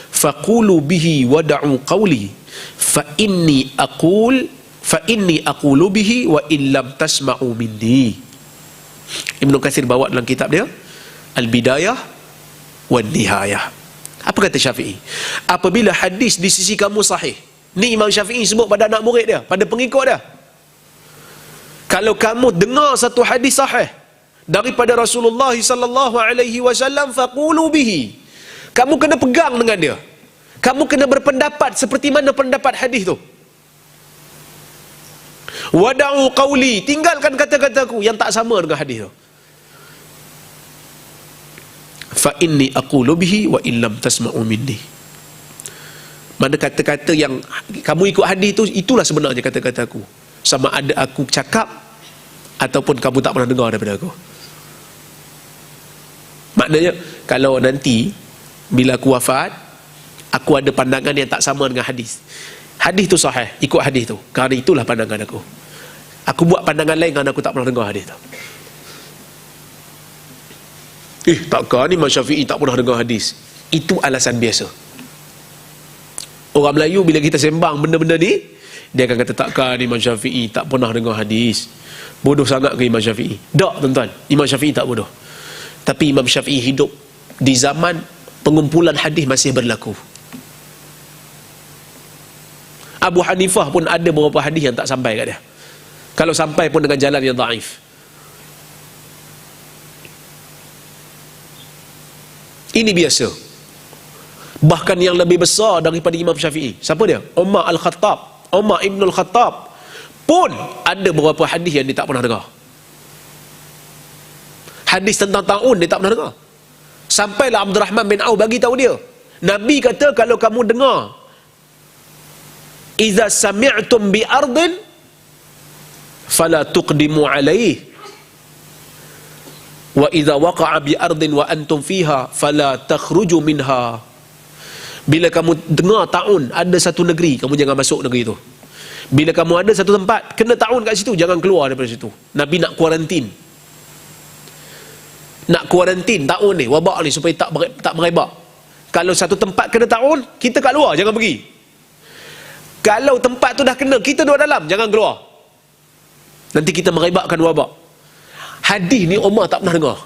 faqulu bihi wada'u qawli fa inni aqulu bihi wa illam tasma'u minni. Ibnu Katsir bawa dalam kitab dia Al-Bidayah wan Nihayah. Apa kata Syafi'i? Apabila hadis di sisi kamu sahih, ni Imam Syafi'i sebut pada anak murid dia, pada pengikut dia. Kalau kamu dengar satu hadis sahih daripada Rasulullah sallallahu alaihi wasallam, faqulu bihi. Kamu kena pegang dengan dia. Kamu kena berpendapat seperti mana pendapat hadis tu. Wada'u qawli, tinggalkan kata-kataku yang tak sama dengan hadis tu. Fa inni aqulu bihi wa illam tasma'u minni. Mana kata-kata yang kamu ikut hadis tu, itulah sebenarnya kata-kataku. Sama ada aku cakap ataupun kamu tak pernah dengar daripada aku. Maknanya kalau nanti bila aku wafat, aku ada pandangan yang tak sama dengan hadis. Hadis tu sahih, ikut hadis tu. Kerana itulah pandangan aku. Aku buat pandangan lain kerana aku tak pernah dengar hadis tu. Takkan Imam Syafi'i tak pernah dengar hadis. Itu alasan biasa. Orang Melayu bila kita sembang benda-benda ni, dia akan kata takkan Imam Syafi'i tak pernah dengar hadis. Bodoh sangat ke Imam Syafi'i? Tak, tuan-tuan. Imam Syafi'i tak bodoh. Tapi Imam Syafi'i hidup di zaman pengumpulan hadis masih berlaku. Abu Hanifah pun ada beberapa hadis yang tak sampai kat dia. Kalau sampai pun dengan jalan yang dhaif. Ini biasa. Bahkan yang lebih besar daripada Imam Syafi'i, siapa dia? Umar Al-Khattab, Umar Ibn Al-Khattab pun ada beberapa hadis yang dia tak pernah dengar. Hadis tentang ta'un dia tak pernah dengar. Sampailah Abdul Rahman bin Auf bagi tahu dia, Nabi kata kalau kamu dengar, "Idza sami'tum bi ardin fala tuqdimu alaihi wa idza waqa'a bi ardin wa antum fiha fala takhruju minha." Bila kamu dengar ta'un ada satu negeri, kamu jangan masuk negeri itu. Bila kamu ada satu tempat kena ta'un kat situ, jangan keluar daripada situ. Nabi nak kuarantin. Nak kuarantin ta'un ni, wabak ni, supaya tak merebak. Kalau satu tempat kena ta'un, kita kat luar, jangan pergi. Kalau tempat tu dah kena, kita duduk dalam, jangan keluar. Nanti kita merebakkan wabak. Hadis ni Umar tak pernah dengar.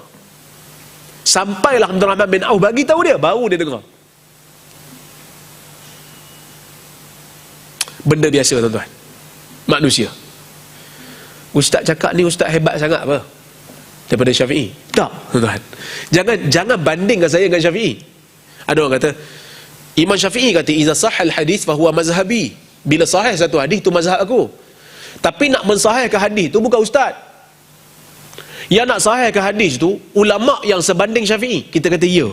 Sampailah Abdul Rahman bin Auf bagi tahu dia, baru dia dengar. Benda biasa, tuan-tuan. Manusia. Ustaz cakap ni ustaz hebat sangat apa? Daripada Syafi'i? Tak, tuan-tuan. Jangan bandingkan saya dengan Syafi'i. Ada orang kata, Imam Syafi'i kata, "Iza sahal hadis fahuwa mazhabi." Bila sahih satu hadis tu mazhab aku. Tapi nak mensahihkan hadis tu bukan ustaz. Yang nak sahihkan hadis tu ulama yang sebanding Syafi'i. Kita kata ya.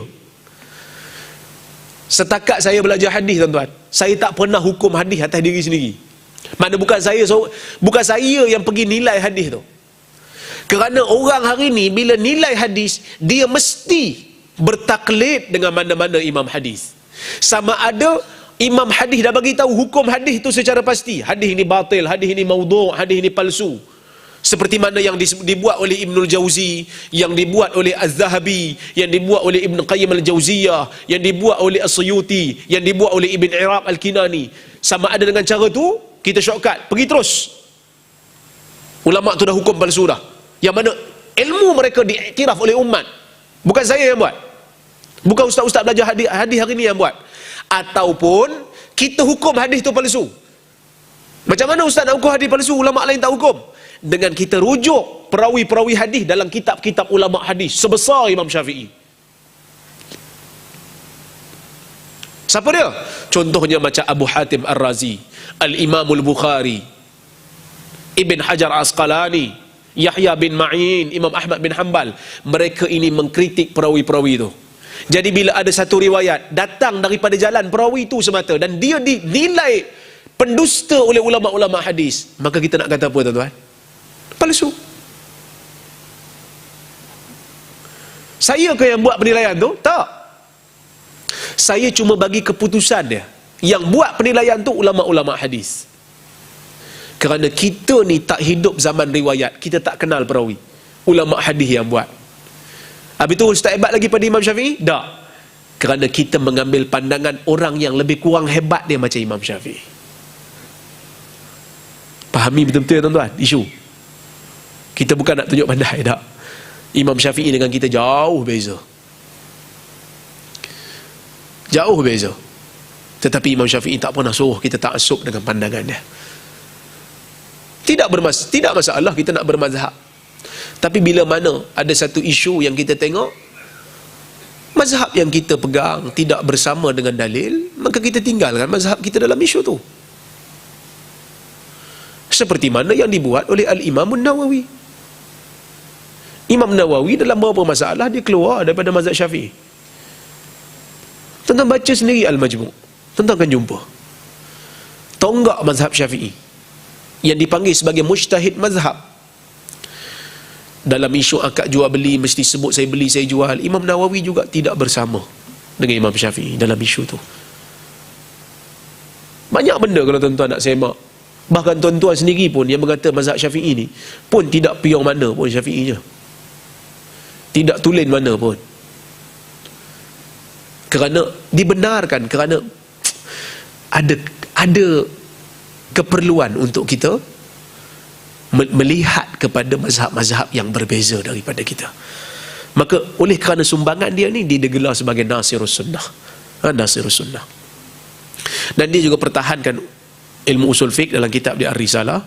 Setakat saya belajar hadis, tuan-tuan, saya tak pernah hukum hadis atas diri sendiri. Mana bukan saya yang pergi nilai hadis tu. Kerana orang hari ni bila nilai hadis, dia mesti bertaklid dengan mana-mana imam hadis. Sama ada imam hadis dah bagi tahu hukum hadis tu secara pasti. Hadis ini batil, hadis ini maudhu', hadis ini palsu. Seperti mana yang dibuat oleh Ibnul Jauzi, yang dibuat oleh Az-Zahabi, yang dibuat oleh Ibn Qayyim Al-Jauziyah, yang dibuat oleh As-Suyuti, yang dibuat oleh Ibn Iraq Al-Kinani. Sama ada dengan cara tu, kita shortcut, pergi terus. Ulama tu dah hukum palsu dah. Yang mana ilmu mereka diiktiraf oleh umat. Bukan saya yang buat. Bukan ustaz-ustaz belajar hadis hari ni yang buat. Ataupun kita hukum hadis tu palsu. Macam mana ustaz nak hukum hadis palsu, ulama lain tak hukum? Dengan kita rujuk perawi-perawi hadis dalam kitab-kitab ulama hadis sebesar Imam Syafi'i. Siapa dia? Contohnya macam Abu Hatim Ar-Razi, Al-Imamul Bukhari, Ibn Hajar Asqalani, Yahya bin Ma'in, Imam Ahmad bin Hanbal. Mereka ini mengkritik perawi-perawi itu. Jadi bila ada satu riwayat datang daripada jalan perawi itu semata dan dia dinilai pendusta oleh ulama-ulama hadis, maka kita nak kata apa, tuan-tuan? Palsu. Saya ke yang buat penilaian tu? Tak. Saya cuma bagi keputusan dia. Yang buat penilaian tu ulama-ulama hadis. Kerana kita ni tak hidup zaman riwayat, kita tak kenal perawi. Ulama hadis yang buat. Habis tu ustaz hebat lagi pada Imam Syafi'i? Tak. Kerana kita mengambil pandangan orang yang lebih kurang hebat dia macam Imam Syafi'i. Fahami betul-betul, tuan-tuan, isu. Kita bukan nak tunjuk pandai, tak. Imam Syafi'i dengan kita jauh beza. Jauh beza. Tetapi Imam Syafi'i tak pernah suruh kita ta'assub dengan pandangan dia. Tidak masalah kita nak bermazhab. Tapi bila mana ada satu isu yang kita tengok mazhab yang kita pegang tidak bersama dengan dalil, maka kita tinggalkan mazhab kita dalam isu tu. Seperti mana yang dibuat oleh Al-Imam Nawawi. Imam Nawawi dalam beberapa masalah dia keluar daripada mazhab Syafi'i. Tentang baca sendiri Al-Majmu', tentang akan jumpa tonggak mazhab Syafi'i yang dipanggil sebagai mujtahid mazhab. dalam isu akad jual beli mesti sebut saya beli saya jual. Imam Nawawi juga tidak bersama dengan Imam Syafi'i dalam isu tu. Banyak benda kalau tuan-tuan nak semak. Bahkan tuan-tuan sendiri pun yang berkata mazhab Syafi'i ni pun tidak piong mana pun Syafi'inya. Tidak tulen mana pun. Kerana dibenarkan, kerana ada keperluan untuk kita melihat kepada mazhab-mazhab yang berbeza daripada kita. Maka oleh kerana sumbangan dia ni, dia digelar sebagai Nasirus Sunnah. Nasirus Sunnah. Dan dia juga pertahankan ilmu usul fiqh dalam kitab dia Ar-Risalah.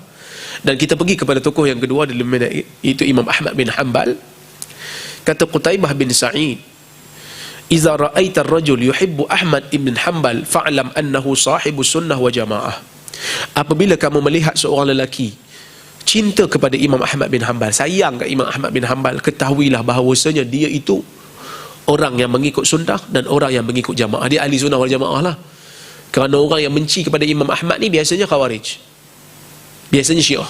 Dan kita pergi kepada tokoh yang kedua dalam itu Imam Ahmad bin Hanbal. Kata Qutaibah bin Sa'id, "Iza ra'aita ar-rajul yuhibbu Ahmad ibn Hanbal fa'lam annahu sahibu sunnah wa jamaah." Apabila kamu melihat seorang lelaki cinta kepada Imam Ahmad bin Hanbal, sayang ke Imam Ahmad bin Hanbal, ketahuilah bahawasanya dia itu orang yang mengikut sunnah dan orang yang mengikut jamaah. Dia ahli sunnah wal jamaah lah. Kerana orang yang benci kepada Imam Ahmad ni biasanya Khawarij, biasanya Syiah.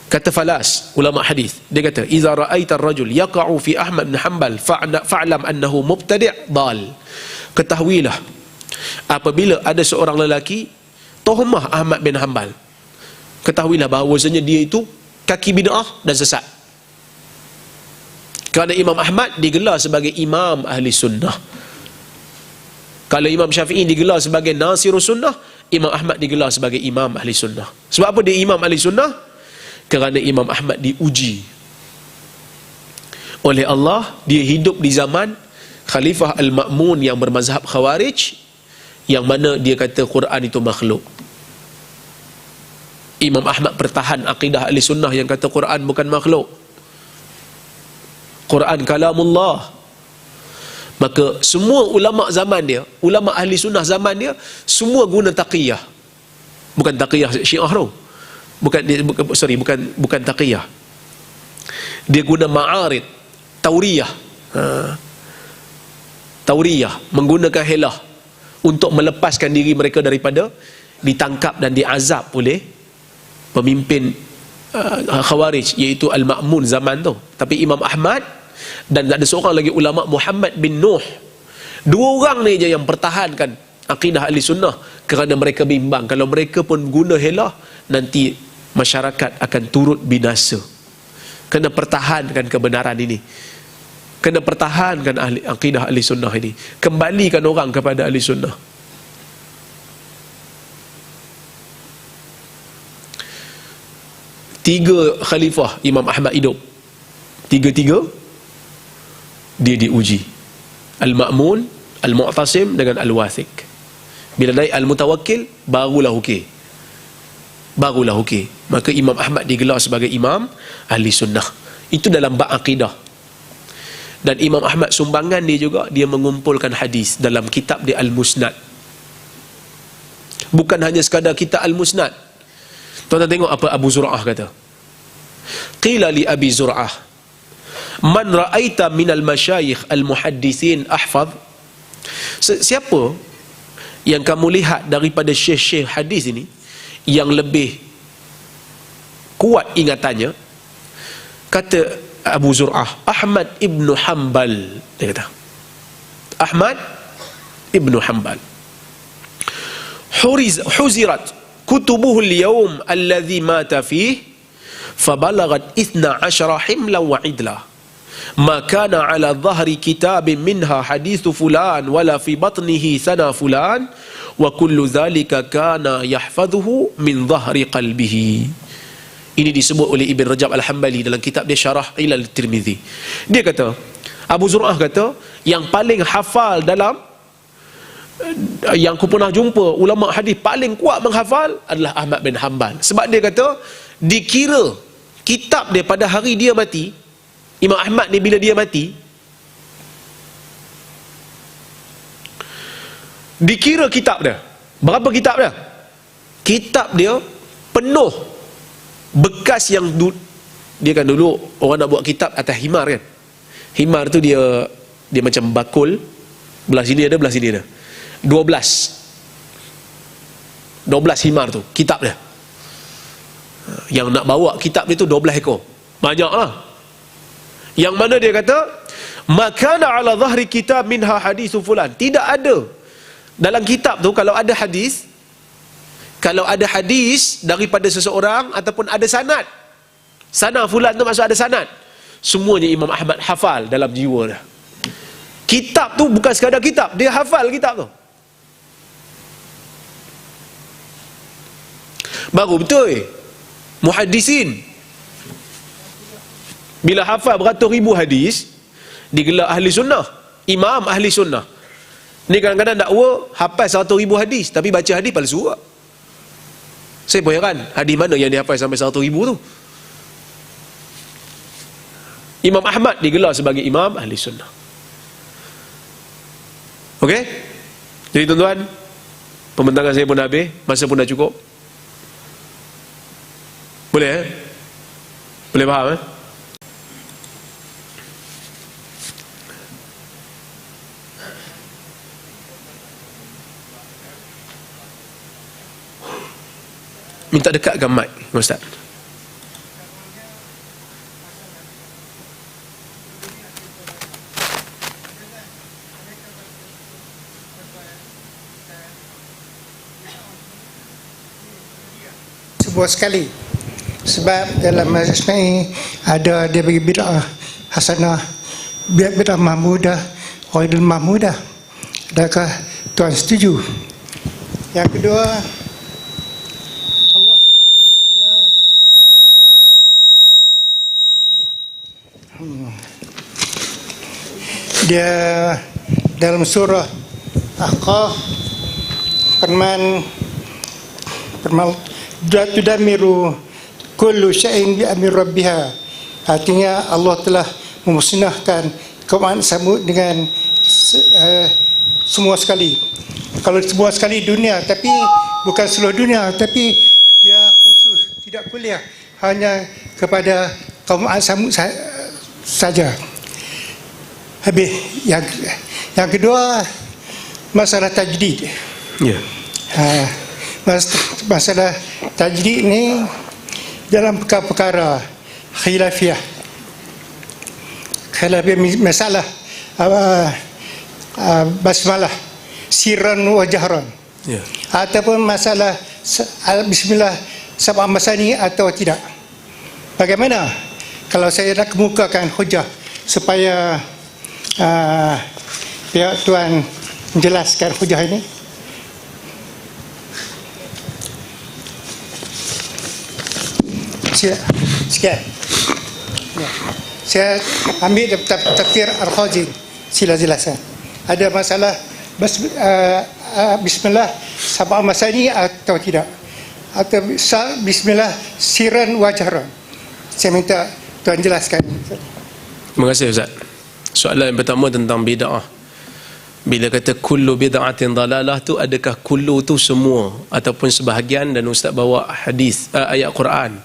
Kata Falas, ulama hadis, dia kata, "Iza ra'aita ar-rajul yaqa'u fi Ahmad bin Hanbal fa'lam annahu mubtadi' dal." Ketahuilah apabila ada seorang lelaki tohmah Ahmad bin Hanbal, ketahuilah bahawasanya dia itu kaki bid'ah dan sesat. Kerana Imam Ahmad digelar sebagai imam ahli sunnah. Kalau Imam Syafi'i digelar sebagai Nasirus Sunnah, Imam Ahmad digelar sebagai imam ahli sunnah. Sebab apa dia imam ahli sunnah? Kerana Imam Ahmad diuji oleh Allah. Dia hidup di zaman Khalifah Al-Ma'mun yang bermazhab Khawarij, yang mana dia kata Quran itu makhluk. Imam Ahmad pertahan akidah ahli sunnah yang kata Quran bukan makhluk, Quran kalamullah. Maka semua ulama zaman dia, ulama ahli sunnah zaman dia, semua guna taqiyah. Bukan taqiyah Syiah tu. Bukan taqiyah. Dia guna ma'arid, tauriyah. Tauriyah, menggunakan helah untuk melepaskan diri mereka daripada ditangkap dan diazab oleh pemimpin Khawarij, iaitu Al-Ma'mun zaman tu. Tapi Imam Ahmad dan ada seorang lagi ulama, Muhammad bin Nuh, dua orang ni je yang pertahankan akidah ahli sunnah. Kerana mereka bimbang, kalau mereka pun guna helah, nanti masyarakat akan turut binasa. Kena pertahankan kebenaran ini, kena pertahankan akidah ahli sunnah ini, kembalikan orang kepada ahli sunnah. Tiga khalifah Imam Ahmad hidup, tiga-tiga dia diuji. Al-Ma'mun, Al-Mu'tasim dengan Al-Wathiq. Bila naik Al-Mutawakkil, barulah okey. Maka Imam Ahmad digelar sebagai imam ahli sunnah. Itu dalam bab akidah. Dan Imam Ahmad sumbangan dia juga, dia mengumpulkan hadis dalam kitab dia Al-Musnad. Bukan hanya sekadar kitab Al-Musnad. Tuan-tuan tengok apa Abu Zur'ah kata. Qila li Abi Zur'ah, "Man ra'aita minal masyayikh al-muhaddithin ahfaz?" Siapa yang kamu lihat daripada syekh-syekh hadis ini yang lebih kuat ingatannya? Kata Abu Zur'ah, "Ahmad ibn Hanbal." Dia kata Ahmad ibn Hanbal. Huzirat kutubuhu al-yawm alladhi mata fih fabalagat 12 himlan wa idla ma kana ala dhahri kitabin minha hadithu fulan wala fi batnihi sana fulan wa kullu dhalika kana yahfadhuhu min dhahri qalbihi. Ini disebut oleh Ibn Rajab Al-Hambali dalam kitab dia Syarah Ilal Tirmidzi. Dia kata, Abu Zur'ah kata, yang paling hafal dalam yang aku pernah jumpa, ulama hadis paling kuat menghafal adalah Ahmad bin Hanbal. Sebab dia kata, dikira kitab dia pada hari dia mati, Imam Ahmad ni bila dia mati, dikira kitab dia. Berapa kitab dia? Kitab dia penuh bekas yang dia kan dulu orang nak buat kitab atas himar kan. Himar tu dia macam bakul, belah sini ada, belah sini ada. 12 himar tu kitab dia. Yang nak bawa kitab dia tu 12 ekor. Banyaklah. Yang mana dia kata, makana ala zahri kitab minha hadithu fulan. Tidak ada dalam kitab tu, kalau ada hadis daripada seseorang ataupun ada sanad. Sanad fulan tu maksud ada sanad. Semuanya Imam Ahmad hafal dalam jiwa dia. Kitab tu bukan sekadar kitab, dia hafal kitab tu. Baru betul muhaddisin bila hafal beratus ribu hadis digelar ahli sunnah, imam ahli sunnah. Ni kadang-kadang dakwa hafal 100 ribu hadis tapi baca hadis palsu. Saya pun heran, hadis mana yang dia hafal sampai 100 ribu tu. Imam Ahmad digelar sebagai imam ahli sunnah. Okey? Jadi tuan-tuan, pembentakan saya pun dah habis, masa pun dah cukup. Boleh Boleh faham Minta dekatkan mic, Ustaz. Sebuah sekali. Sebab dalam majlis ni ada dia bagi bid'ah hasanah, bid'ah mahmudah, ghairul mahmudah. Adakah tuan setuju? Yang kedua, Allah Subhanahu wa taala dia dalam surah Ahqaf firman tudamiru kullu syai'in bi amri rabbiha. Artinya Allah telah memusnahkan kaum Samud dengan semua sekali. Kalau semua sekali dunia, tapi bukan seluruh dunia, tapi dia khusus, tidak kuliah hanya kepada kaum Samud saja. Habis yang kedua, masalah tajdid. Ya. Masalah tajdid ni dalam perkara khilafiyah masalah basmalah sirran wa jahran, Ya. ataupun masalah bismillah sab'a masani atau tidak. Bagaimana kalau saya nak kemukakan hujah supaya pihak tuan menjelaskan hujah ini? Sekian. Saya ambil tafsir Al-Khazin. Sila jelaskan. Ada masalah bismillah sab'a masani atau tidak, atau bismillah sirran wa jahran. Saya minta tuan jelaskan. Terima kasih Ustaz. Soalan yang pertama tentang bid'ah. Bila kata kullu bid'atin dalalah tu, adakah kullu tu semua ataupun sebahagian? Dan Ustaz bawa hadis ayat Quran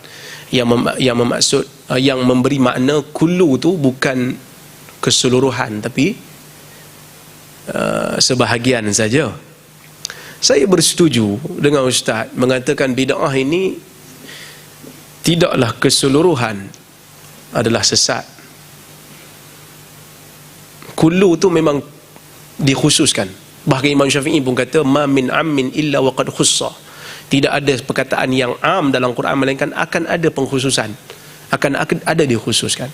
yang bermaksud yang memberi makna kullu tu bukan keseluruhan tapi sebahagian saja. Saya bersetuju dengan Ustaz mengatakan bid'ah ini tidaklah keseluruhan adalah sesat. Kullu tu memang dikhususkan. Bahkan Imam Syafi'i pun kata ma min ammin illa waqad khussa. Tidak ada perkataan yang am dalam Quran melainkan akan ada pengkhususan, akan ada dikhususkan.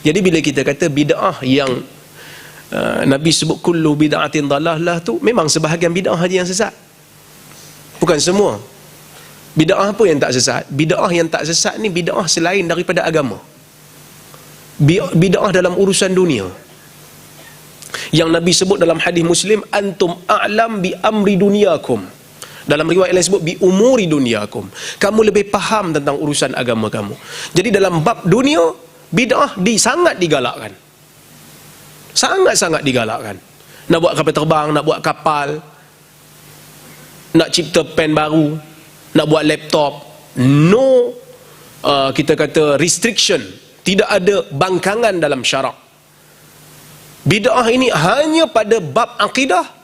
Jadi bila kita kata bid'ah yang Nabi sebut kullu bid'atin dalalah tu, memang sebahagian bid'ah saja yang sesat, bukan semua. Bid'ah apa yang tak sesat? Bid'ah yang tak sesat ni bid'ah selain daripada agama, bid'ah dalam urusan dunia. Yang Nabi sebut dalam hadis Muslim, antum a'lam bi amri dunyakum. Dalam riwayat lain sebut bi umuri dunyakum. Kamu lebih faham tentang urusan agama kamu. Jadi dalam bab dunia, bid'ah sangat digalakkan. Sangat-sangat digalakkan. Nak buat kapal terbang, nak buat kapal, nak cipta pen baru, nak buat laptop, no kita kata restriction, tidak ada bangkangan dalam syarak. Bid'ah ini hanya pada bab akidah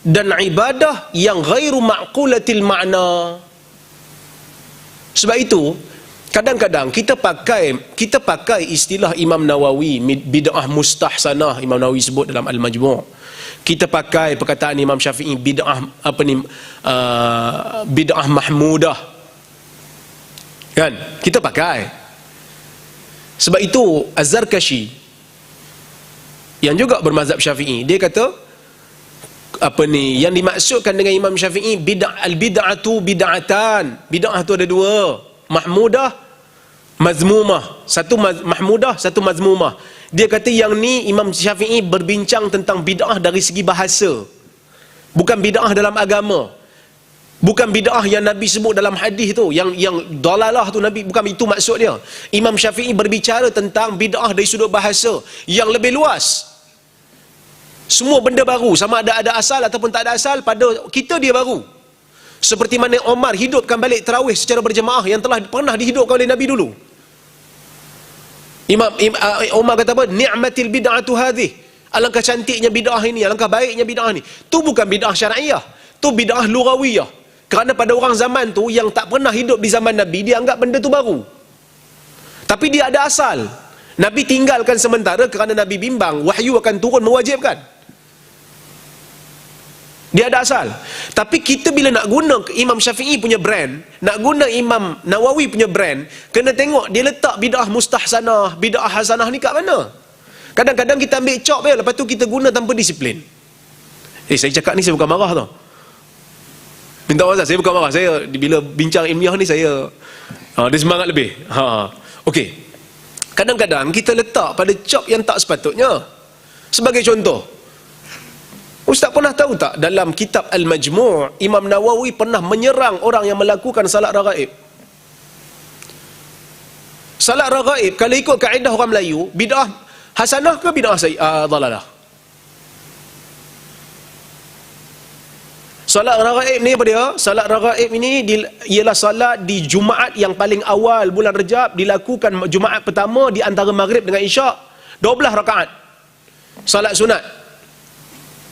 dan ibadah yang ghairu ma'qulatil ma'na. Sebab itu Kadang-kadang kita pakai istilah Imam Nawawi, bid'ah mustahsanah, Imam Nawawi sebut dalam Al-Majmu'. Kita pakai perkataan Imam Syafi'i, bid'ah bid'ah mahmudah. Kan? Kita pakai. Sebab itu Az-Zarkashi yang juga bermazhab Syafi'i, dia kata yang dimaksudkan dengan Imam Syafi'i, al-bid'atu bid'atan. Bid'ah tu ada dua, mahmudah, mazmumah. Satu mahmudah, satu mazmumah. Dia kata yang ni Imam Syafi'i berbincang tentang bid'ah dari segi bahasa, bukan bid'ah dalam agama, bukan bid'ah yang Nabi sebut dalam hadis tu, yang dalalah tu Nabi, bukan itu maksud dia. Imam Syafi'i berbicara tentang bid'ah dari sudut bahasa yang lebih luas. Semua benda baru, sama ada asal ataupun tak ada asal, pada kita dia baru. Seperti mana Omar hidupkan balik tarawih secara berjemaah yang telah pernah dihidupkan oleh Nabi dulu. Omar kata apa? Ni'matil bid'atu hadhih. Alangkah cantiknya bid'ah ini, alangkah baiknya bid'ah ini. Tu bukan bid'ah syar'iyah, tu bid'ah lughawiyah. Kerana pada orang zaman tu yang tak pernah hidup di zaman Nabi, dia anggap benda tu baru. Tapi dia ada asal. Nabi tinggalkan sementara kerana Nabi bimbang wahyu akan turun mewajibkan. Dia ada asal. Tapi kita bila nak guna Imam Syafi'i punya brand, nak guna Imam Nawawi punya brand, kena tengok dia letak bid'ah mustahsanah, bid'ah hasanah ni kat mana. Kadang-kadang kita ambil cop je, lepas tu kita guna tanpa disiplin. Saya cakap ni saya bukan marah tau. Minta maaf, saya bukan marah. Saya bila bincang ilmiah ni saya dia semangat lebih. Okey. Kadang-kadang kita letak pada cop yang tak sepatutnya. Sebagai contoh, Ustaz pernah tahu tak dalam kitab Al-Majmu' Imam Nawawi pernah menyerang orang yang melakukan salat raghaib. Salat raghaib kalau ikut kaedah orang Melayu, bid'ah hasanah ke bid'ah dalalah? Salat raghaib ni apa dia? Salat raghaib ini ialah salat di Jumaat yang paling awal bulan Rejab, dilakukan Jumaat pertama di antara Maghrib dengan Isyak, 12 rakaat. Salat sunat.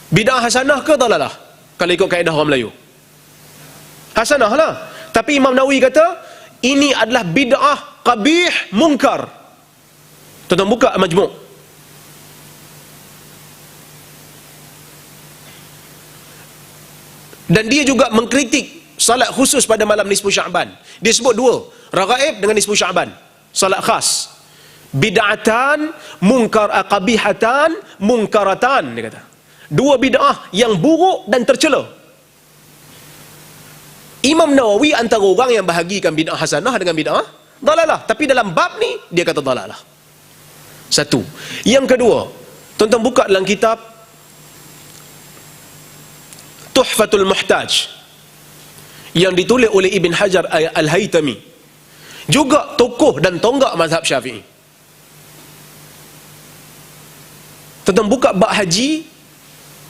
Bid'ah hasanah ke dalalah? Kalau ikut kaedah orang Melayu, hasanah lah. Tapi Imam Nawawi kata ini adalah bid'ah qabih munkar. Tuan-tuan buka Majmu'. Dan dia juga mengkritik salat khusus pada malam nisfu Sya'ban. Dia sebut dua, raghaib dengan nisfu Sya'ban, salat khas. Bid'atan munkar, qabihatan munkaratan, dia kata. Dua bid'ah yang buruk dan tercela. Imam Nawawi antara orang yang bahagikan bid'ah hasanah dengan bid'ah dalalah. Tapi dalam bab ni dia kata dalalah. Satu. Yang kedua, tuan-tuan buka dalam kitab Tuhfatul Muhtaj yang ditulis oleh Ibn Hajar Al-Haytami, juga tokoh dan tonggak mazhab Syafi'i. Tuan-tuan buka bab haji,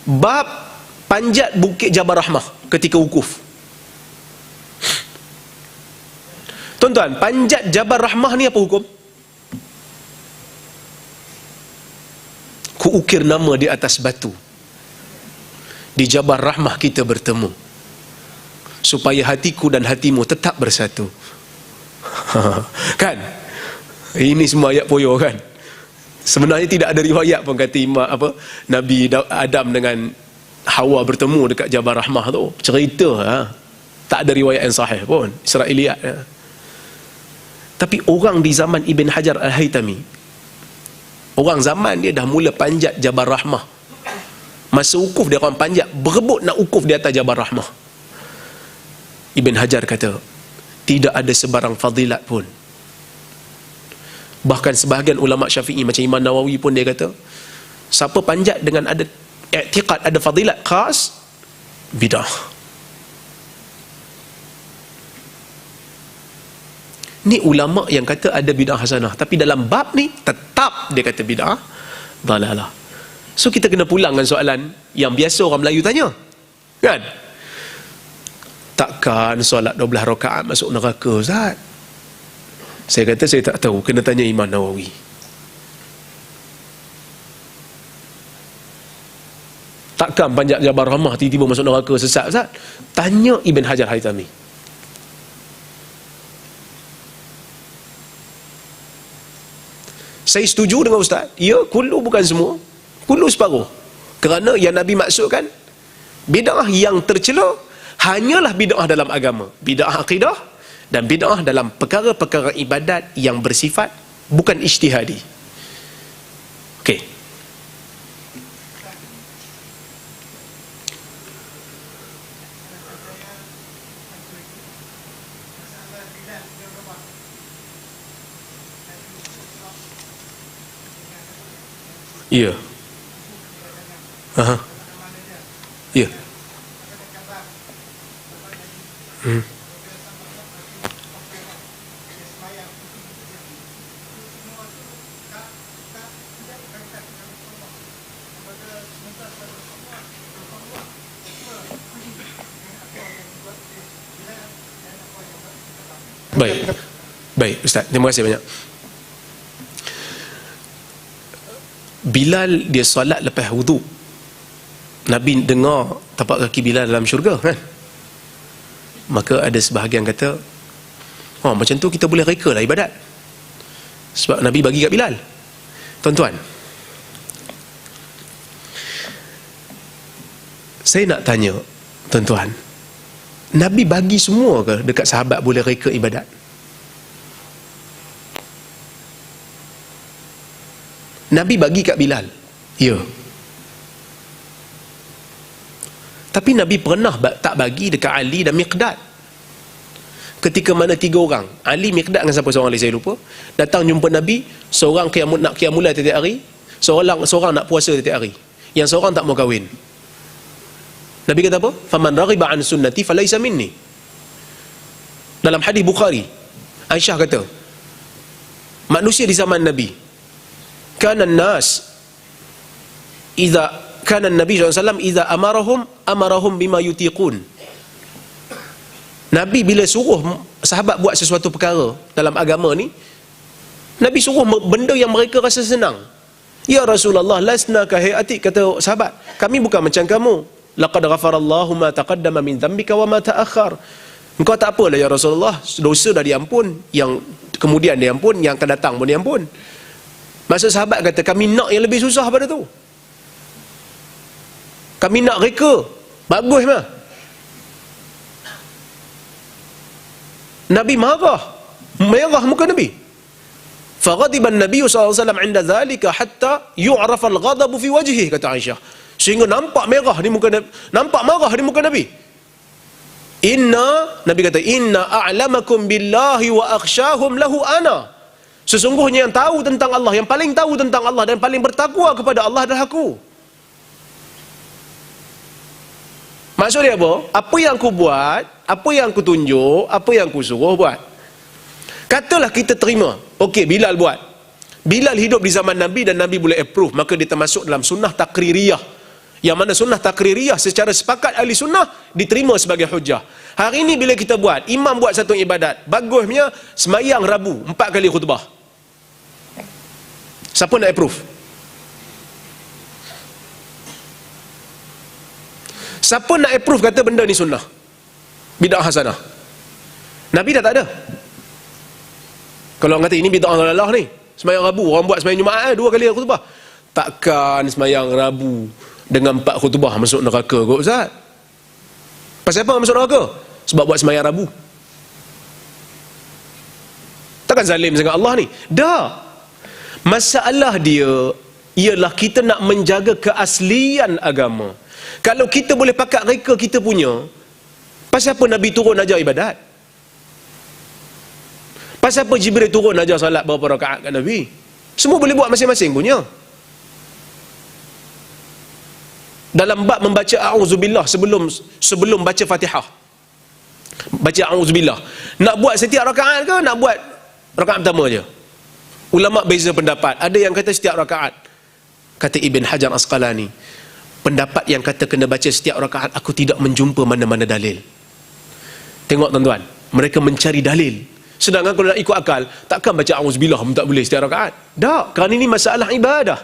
bab panjat Bukit Jabal Rahmah ketika wukuf. Tuan-tuan, panjat Jabal Rahmah ni apa hukum? Ku ukir nama di atas batu, di Jabal Rahmah kita bertemu, supaya hatiku dan hatimu tetap bersatu. Kan? Ini semua ayat poyo kan? Sebenarnya tidak ada riwayat pun kata Nabi Adam dengan Hawa bertemu dekat Jabal Rahmah tu. Cerita tak ada riwayat yang sahih pun, Israiliyat. Tapi orang di zaman Ibn Hajar Al-Haytami, orang zaman dia dah mula panjat Jabal Rahmah. Masa wukuf dia orang panjat, berebut nak wukuf di atas Jabal Rahmah. Ibn Hajar kata tidak ada sebarang fadilat pun. Bahkan sebahagian ulama Syafi'i macam Imam Nawawi pun dia kata, siapa panjat dengan ada i'tiqad ada fadilat khas, bid'ah. Ni ulama yang kata ada bid'ah hasanah, tapi dalam bab ni tetap dia kata bid'ah dalalah. So kita kena pulangkan soalan yang biasa orang Melayu tanya, kan? Takkan solat 12 rakaat masuk neraka, Ustaz? Saya kata saya tak tahu, kena tanya Imam Nawawi. Takkan panjat Jabal Rahmah tiba-tiba masuk neraka sesat, Ustaz? Tanya Ibn Hajar Haytami. Saya setuju dengan Ustaz. Ya, kullu bukan semua. Kullu separuh. Kerana yang Nabi maksudkan, bid'ah yang tercela hanyalah bid'ah dalam agama. Bid'ah akidah dan bid'ah dalam perkara-perkara ibadat yang bersifat bukan ijtihadi. Okey. Ya. Aha. Ya. Baik. Baik, Ustaz. Terima kasih banyak. Bilal dia solat lepas wudu. Nabi dengar tapak kaki Bilal dalam syurga, kan? Maka ada sebahagian kata, oh, macam tu kita boleh reka lah ibadat. Sebab Nabi bagi kat Bilal. Tuan-tuan, saya nak tanya tuan-tuan, Nabi bagi semua ke dekat sahabat boleh reka ibadat? Nabi bagi kat Bilal, ya. Tapi Nabi pernah tak bagi dekat Ali dan Miqdad. Ketika mana 3 orang, Ali, Miqdad dengan siapa seorang lagi saya lupa, datang jumpa Nabi, seorang nak qiyamul tiap hari, seorang nak puasa tiap hari, yang seorang tak mau kahwin. Nabi kata apa? Faman raghiba an sunnati falaysa minni. Dalam hadis Bukhari, Aisyah kata, manusia di zaman Nabi, kana an-nas kana Nabi SAW idza amarahum bima yutiqun. Nabi bila suruh sahabat buat sesuatu perkara dalam agama ni, Nabi suruh benda yang mereka rasa senang. Ya Rasulullah, lasna ka hayati, kata sahabat, kami bukan macam kamu. Laqad ghafarallahu ma taqaddama min dhanbika wa ma ta'akhkhar. Engkau tak apalah ya Rasulullah, dosa dah diampun, yang kemudian diampun, yang akan datang pun diampun. Maksud sahabat kata, kami nak yang lebih susah pada tu. Kami nak reka. Bagus mah. Nabi marah. Merah muka Nabi. Faghadiban Nabi SAW inda dhalika hatta yu'raf al-ghadabu fi wajhi, kata Aisyah. Sehingga nampak merah di muka Nabi. Nampak marah di muka Nabi. Nabi kata, inna a'lamakum billahi wa akhshahum lahu ana. Sesungguhnya yang tahu tentang Allah, yang paling tahu tentang Allah dan paling bertakwa kepada Allah adalah aku. Maksud dia apa? Apa yang aku buat, apa yang aku tunjuk, apa yang aku suruh buat. Katalah kita terima, okey, Bilal buat. Bilal hidup di zaman Nabi dan Nabi boleh approve, maka dia termasuk dalam sunnah takririyah. Yang mana sunnah takririyah secara sepakat ahli sunnah diterima sebagai hujah. Hari ini bila kita buat, imam buat satu ibadat, bagusnya semayang Rabu 4 kali khutbah. Siapa nak approve? Siapa nak approve kata benda ni sunnah, bid'ah hasanah? Nabi dah tak ada. Kalau orang kata ini bid'ah dalalah ni, semayang Rabu, orang buat semayang Jumaat 2 kali khutbah. Takkan semayang Rabu dengan 4 khutbah masuk neraka kot Ustaz? Pasal apa masuk neraka? Sebab buat semayang Rabu. Takkan zalim sangat Allah ni? Dah. Masalah dia ialah kita nak menjaga keaslian agama. Kalau kita boleh pakat reka kita punya, pasal apa Nabi turun ajar ibadat? Pasal apa Jibril turun ajar salat berapa rakaat kat Nabi? Semua boleh buat masing-masing punya. Dalam bab membaca a'udzubillah sebelum baca Fatihah, baca a'udzubillah, nak buat setiap rakaat ke nak buat rakaat pertama je? Ulama beza pendapat. Ada yang kata setiap rakaat. Kata Ibn Hajar Asqalani, pendapat yang kata kena baca setiap rakaat, aku tidak menjumpa mana-mana dalil. Tengok tuan-tuan, mereka mencari dalil. Sedangkan kalau nak ikut akal, takkan baca a'udzubillah pun tak boleh setiap rakaat. Tak, kerana ini masalah ibadah.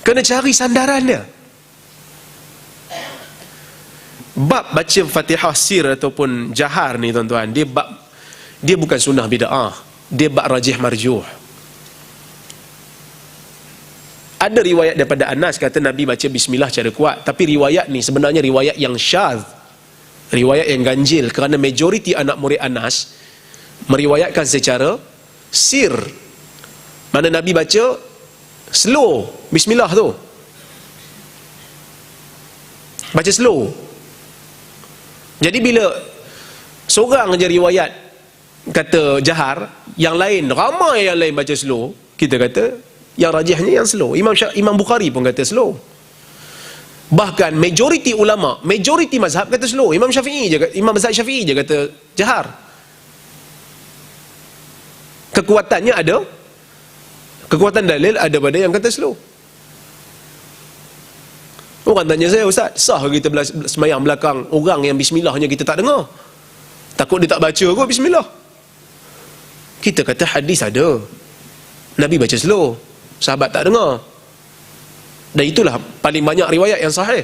Kena cari sandarannya. Bab baca Fatihah sir ataupun jahar ni tuan-tuan, dia bukan sunnah bid'ah, dia bab rajih marjuh. Ada riwayat daripada Anas kata Nabi baca bismillah cara kuat, tapi riwayat ni sebenarnya riwayat yang syadz, riwayat yang ganjil, kerana majoriti anak murid Anas meriwayatkan secara sir, mana Nabi baca slow bismillah tu, baca slow. Jadi bila seorang je riwayat kata jahar, yang lain, ramai yang lain baca slow, kita kata yang rajihnya yang slow. Imam Bukhari pun kata slow. Bahkan majoriti ulama, majoriti mazhab kata slow. Imam mazhab Syafi'i je kata jahar. Kekuatannya ada, kekuatan dalil ada pada yang kata slow. Orang tanya saya, Ustaz, sah kita semayang belakang orang yang bismillahnya kita tak dengar? Takut dia tak baca kot bismillah. Kita kata hadis ada, Nabi baca slow, sahabat tak dengar, dan itulah paling banyak riwayat yang sahih.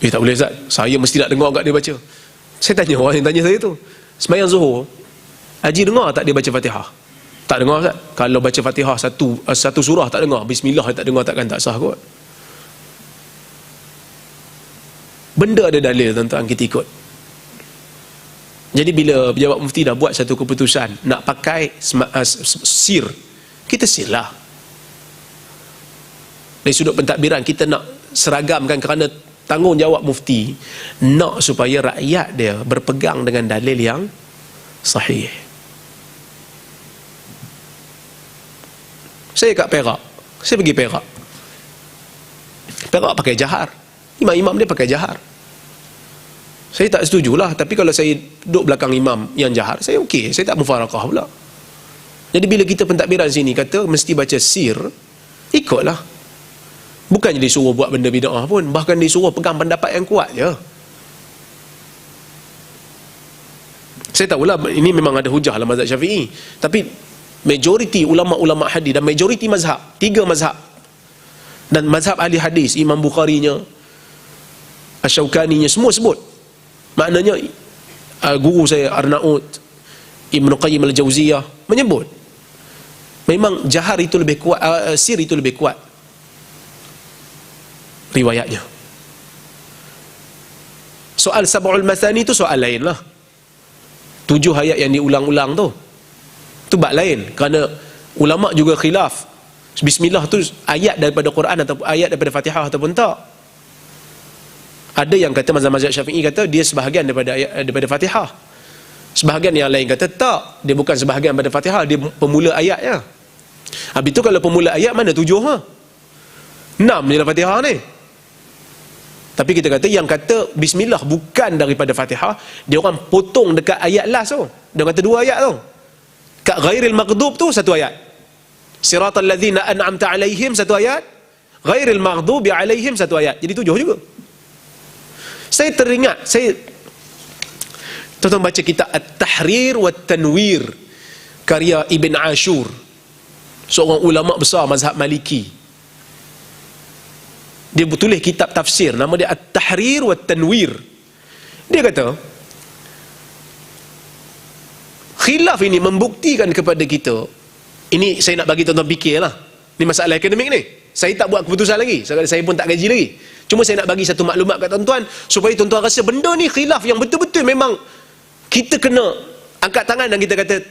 Tak boleh Ustaz, saya mesti nak dengar kat dia baca. Saya tanya orang yang tanya saya tu, semayang Zuhur, Haji dengar tak dia baca Fatihah? Tak dengar Ustaz. Kalau baca Fatihah satu surah tak dengar, bismillah tak dengar, takkan tak sah kot. Benda ada dalil, tuan-tuan, kita ikut. Jadi bila pejabat mufti dah buat satu keputusan nak pakai sir, kita sirlah. Dari sudut pentadbiran kita nak seragamkan, kerana tanggungjawab mufti nak supaya rakyat dia berpegang dengan dalil yang sahih. Saya kat Perak, saya pergi Perak pakai jahar, imam-imam dia pakai jahar. Saya tak setujulah, tapi kalau saya duduk belakang imam yang jahar, saya okey, saya tak mufarakah pula. Jadi bila kita pentadbiran sini kata mesti baca sir, ikutlah. Bukannya disuruh buat benda bid'ah pun, bahkan disuruh pegang pendapat yang kuat je. Saya tahulah ini memang ada hujah dalam mazhab Syafi'i, tapi majoriti ulama-ulama hadis dan majoriti mazhab, 3 mazhab, dan mazhab ahli hadis, Imam Bukharinya, Asy-Syaukaninya, semua sebut. Maknanya guru saya Arnaud, Ibn Qayyim al-Jauziyah menyebut memang jahar itu lebih kuat, sir itu lebih kuat riwayatnya. Soal Sab'ul Mathani itu soal lain lah, 7 ayat yang diulang-ulang tu bab lain, kerana ulama juga khilaf bismillah tu ayat daripada Quran ataupun ayat daripada Fatihah ataupun tak. Ada yang kata mazhab Syafi'i kata dia sebahagian daripada Fatihah, sebahagian yang lain kata tak, dia bukan sebahagian daripada Fatihah, dia pemula ayatnya. Habis tu kalau pemula ayat mana 7 6 je lah Fatihah ni. Tapi kita kata yang kata bismillah bukan daripada Fatihah, dia orang potong dekat ayat last tu. Dia kata 2 ayat tu. Kat ghairil maghdub tu 1 ayat, siratal ladzina an'amta alaihim 1 ayat, ghairil maghdubi alaihim 1 ayat. Jadi 7 juga. Saya teringat, tuan-tuan baca kitab At-Tahrir wa Tanwir karya Ibn Ashur, seorang ulama besar mazhab Maliki. Dia tulis kitab tafsir, nama dia At-Tahrir wa Tanwir. Dia kata khilaf ini membuktikan kepada kita, ini saya nak bagi tuan-tuan fikirlah, ni masalah akademik ni, saya tak buat keputusan lagi, saya pun tak gaji lagi. Cuma saya nak bagi satu maklumat kat tuan-tuan supaya tuan-tuan rasa benda ni khilaf yang betul-betul memang kita kena angkat tangan dan kita kata,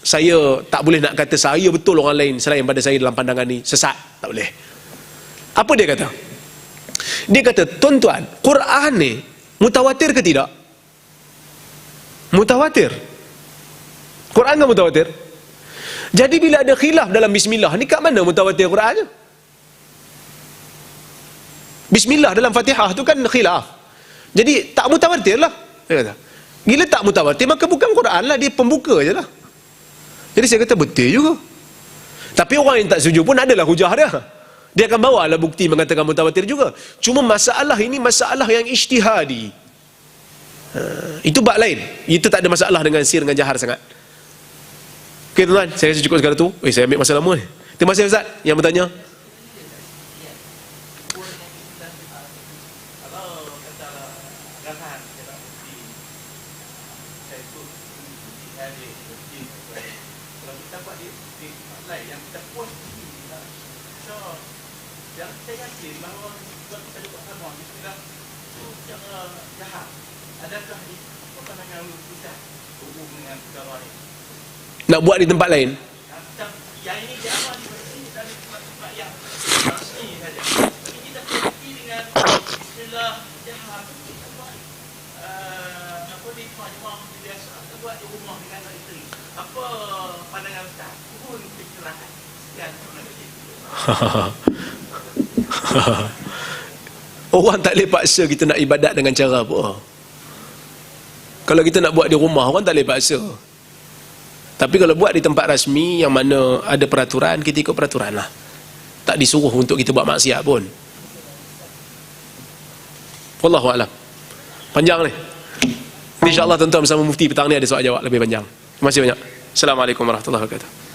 saya tak boleh nak kata saya betul, orang lain selain pada saya dalam pandangan ni sesat, tak boleh. Apa dia kata? Dia kata, tuan-tuan, Quran ni mutawatir ke tidak? Mutawatir. Quran kan mutawatir. Jadi bila ada khilaf dalam bismillah ni, kat mana mutawatir Qurannya? Bismillah dalam Fatihah tu kan khilaf, jadi tak mutawatir lah, dia kata. Bila tak mutawatir, maka bukan Quran lah, dia pembuka je lah. Jadi saya kata betul juga. Tapi orang yang tak setuju pun adalah hujah dia, dia akan bawa lah bukti mengatakan mutawatir juga. Cuma masalah ini masalah yang ijtihadi, itu bab lain. Itu tak ada masalah dengan sir, dengan jahar sangat. Ok tuan-tuan, saya rasa cukup sekali tu. Saya ambil masa lama ni. Terima kasih Ustaz yang bertanya. kalau kita buat di tempat lain yang kita post di sini lah. So, yang saya yakin bahawa buat kita buat sama, kita itu cara jahat. Adakah apa pandangan kita hubung dengan perkara ini? Nak buat di tempat lain. Yang ini jahat di sini dan di tempat yang resmi saja. Tapi kita pergi dengan istilah jahat kita buat apa di rumah biasa, kita buat di rumah dengan isteri. Apa pandangan Ustaz? Pun kecerahan. Sekian terima kasih. Orang tak boleh paksa kita nak ibadat dengan cara apa. Kalau kita nak buat di rumah, orang tak boleh paksa. Tapi kalau buat di tempat rasmi yang mana ada peraturan, kita ikut peraturan lah. Tak disuruh untuk kita buat maksiat pun. Wallahualam. Panjang ni. InsyaAllah tuan-tuan bersama Mufti petang ni ada soal jawab lebih panjang. Terima kasih banyak. Assalamualaikum warahmatullahi wabarakatuh.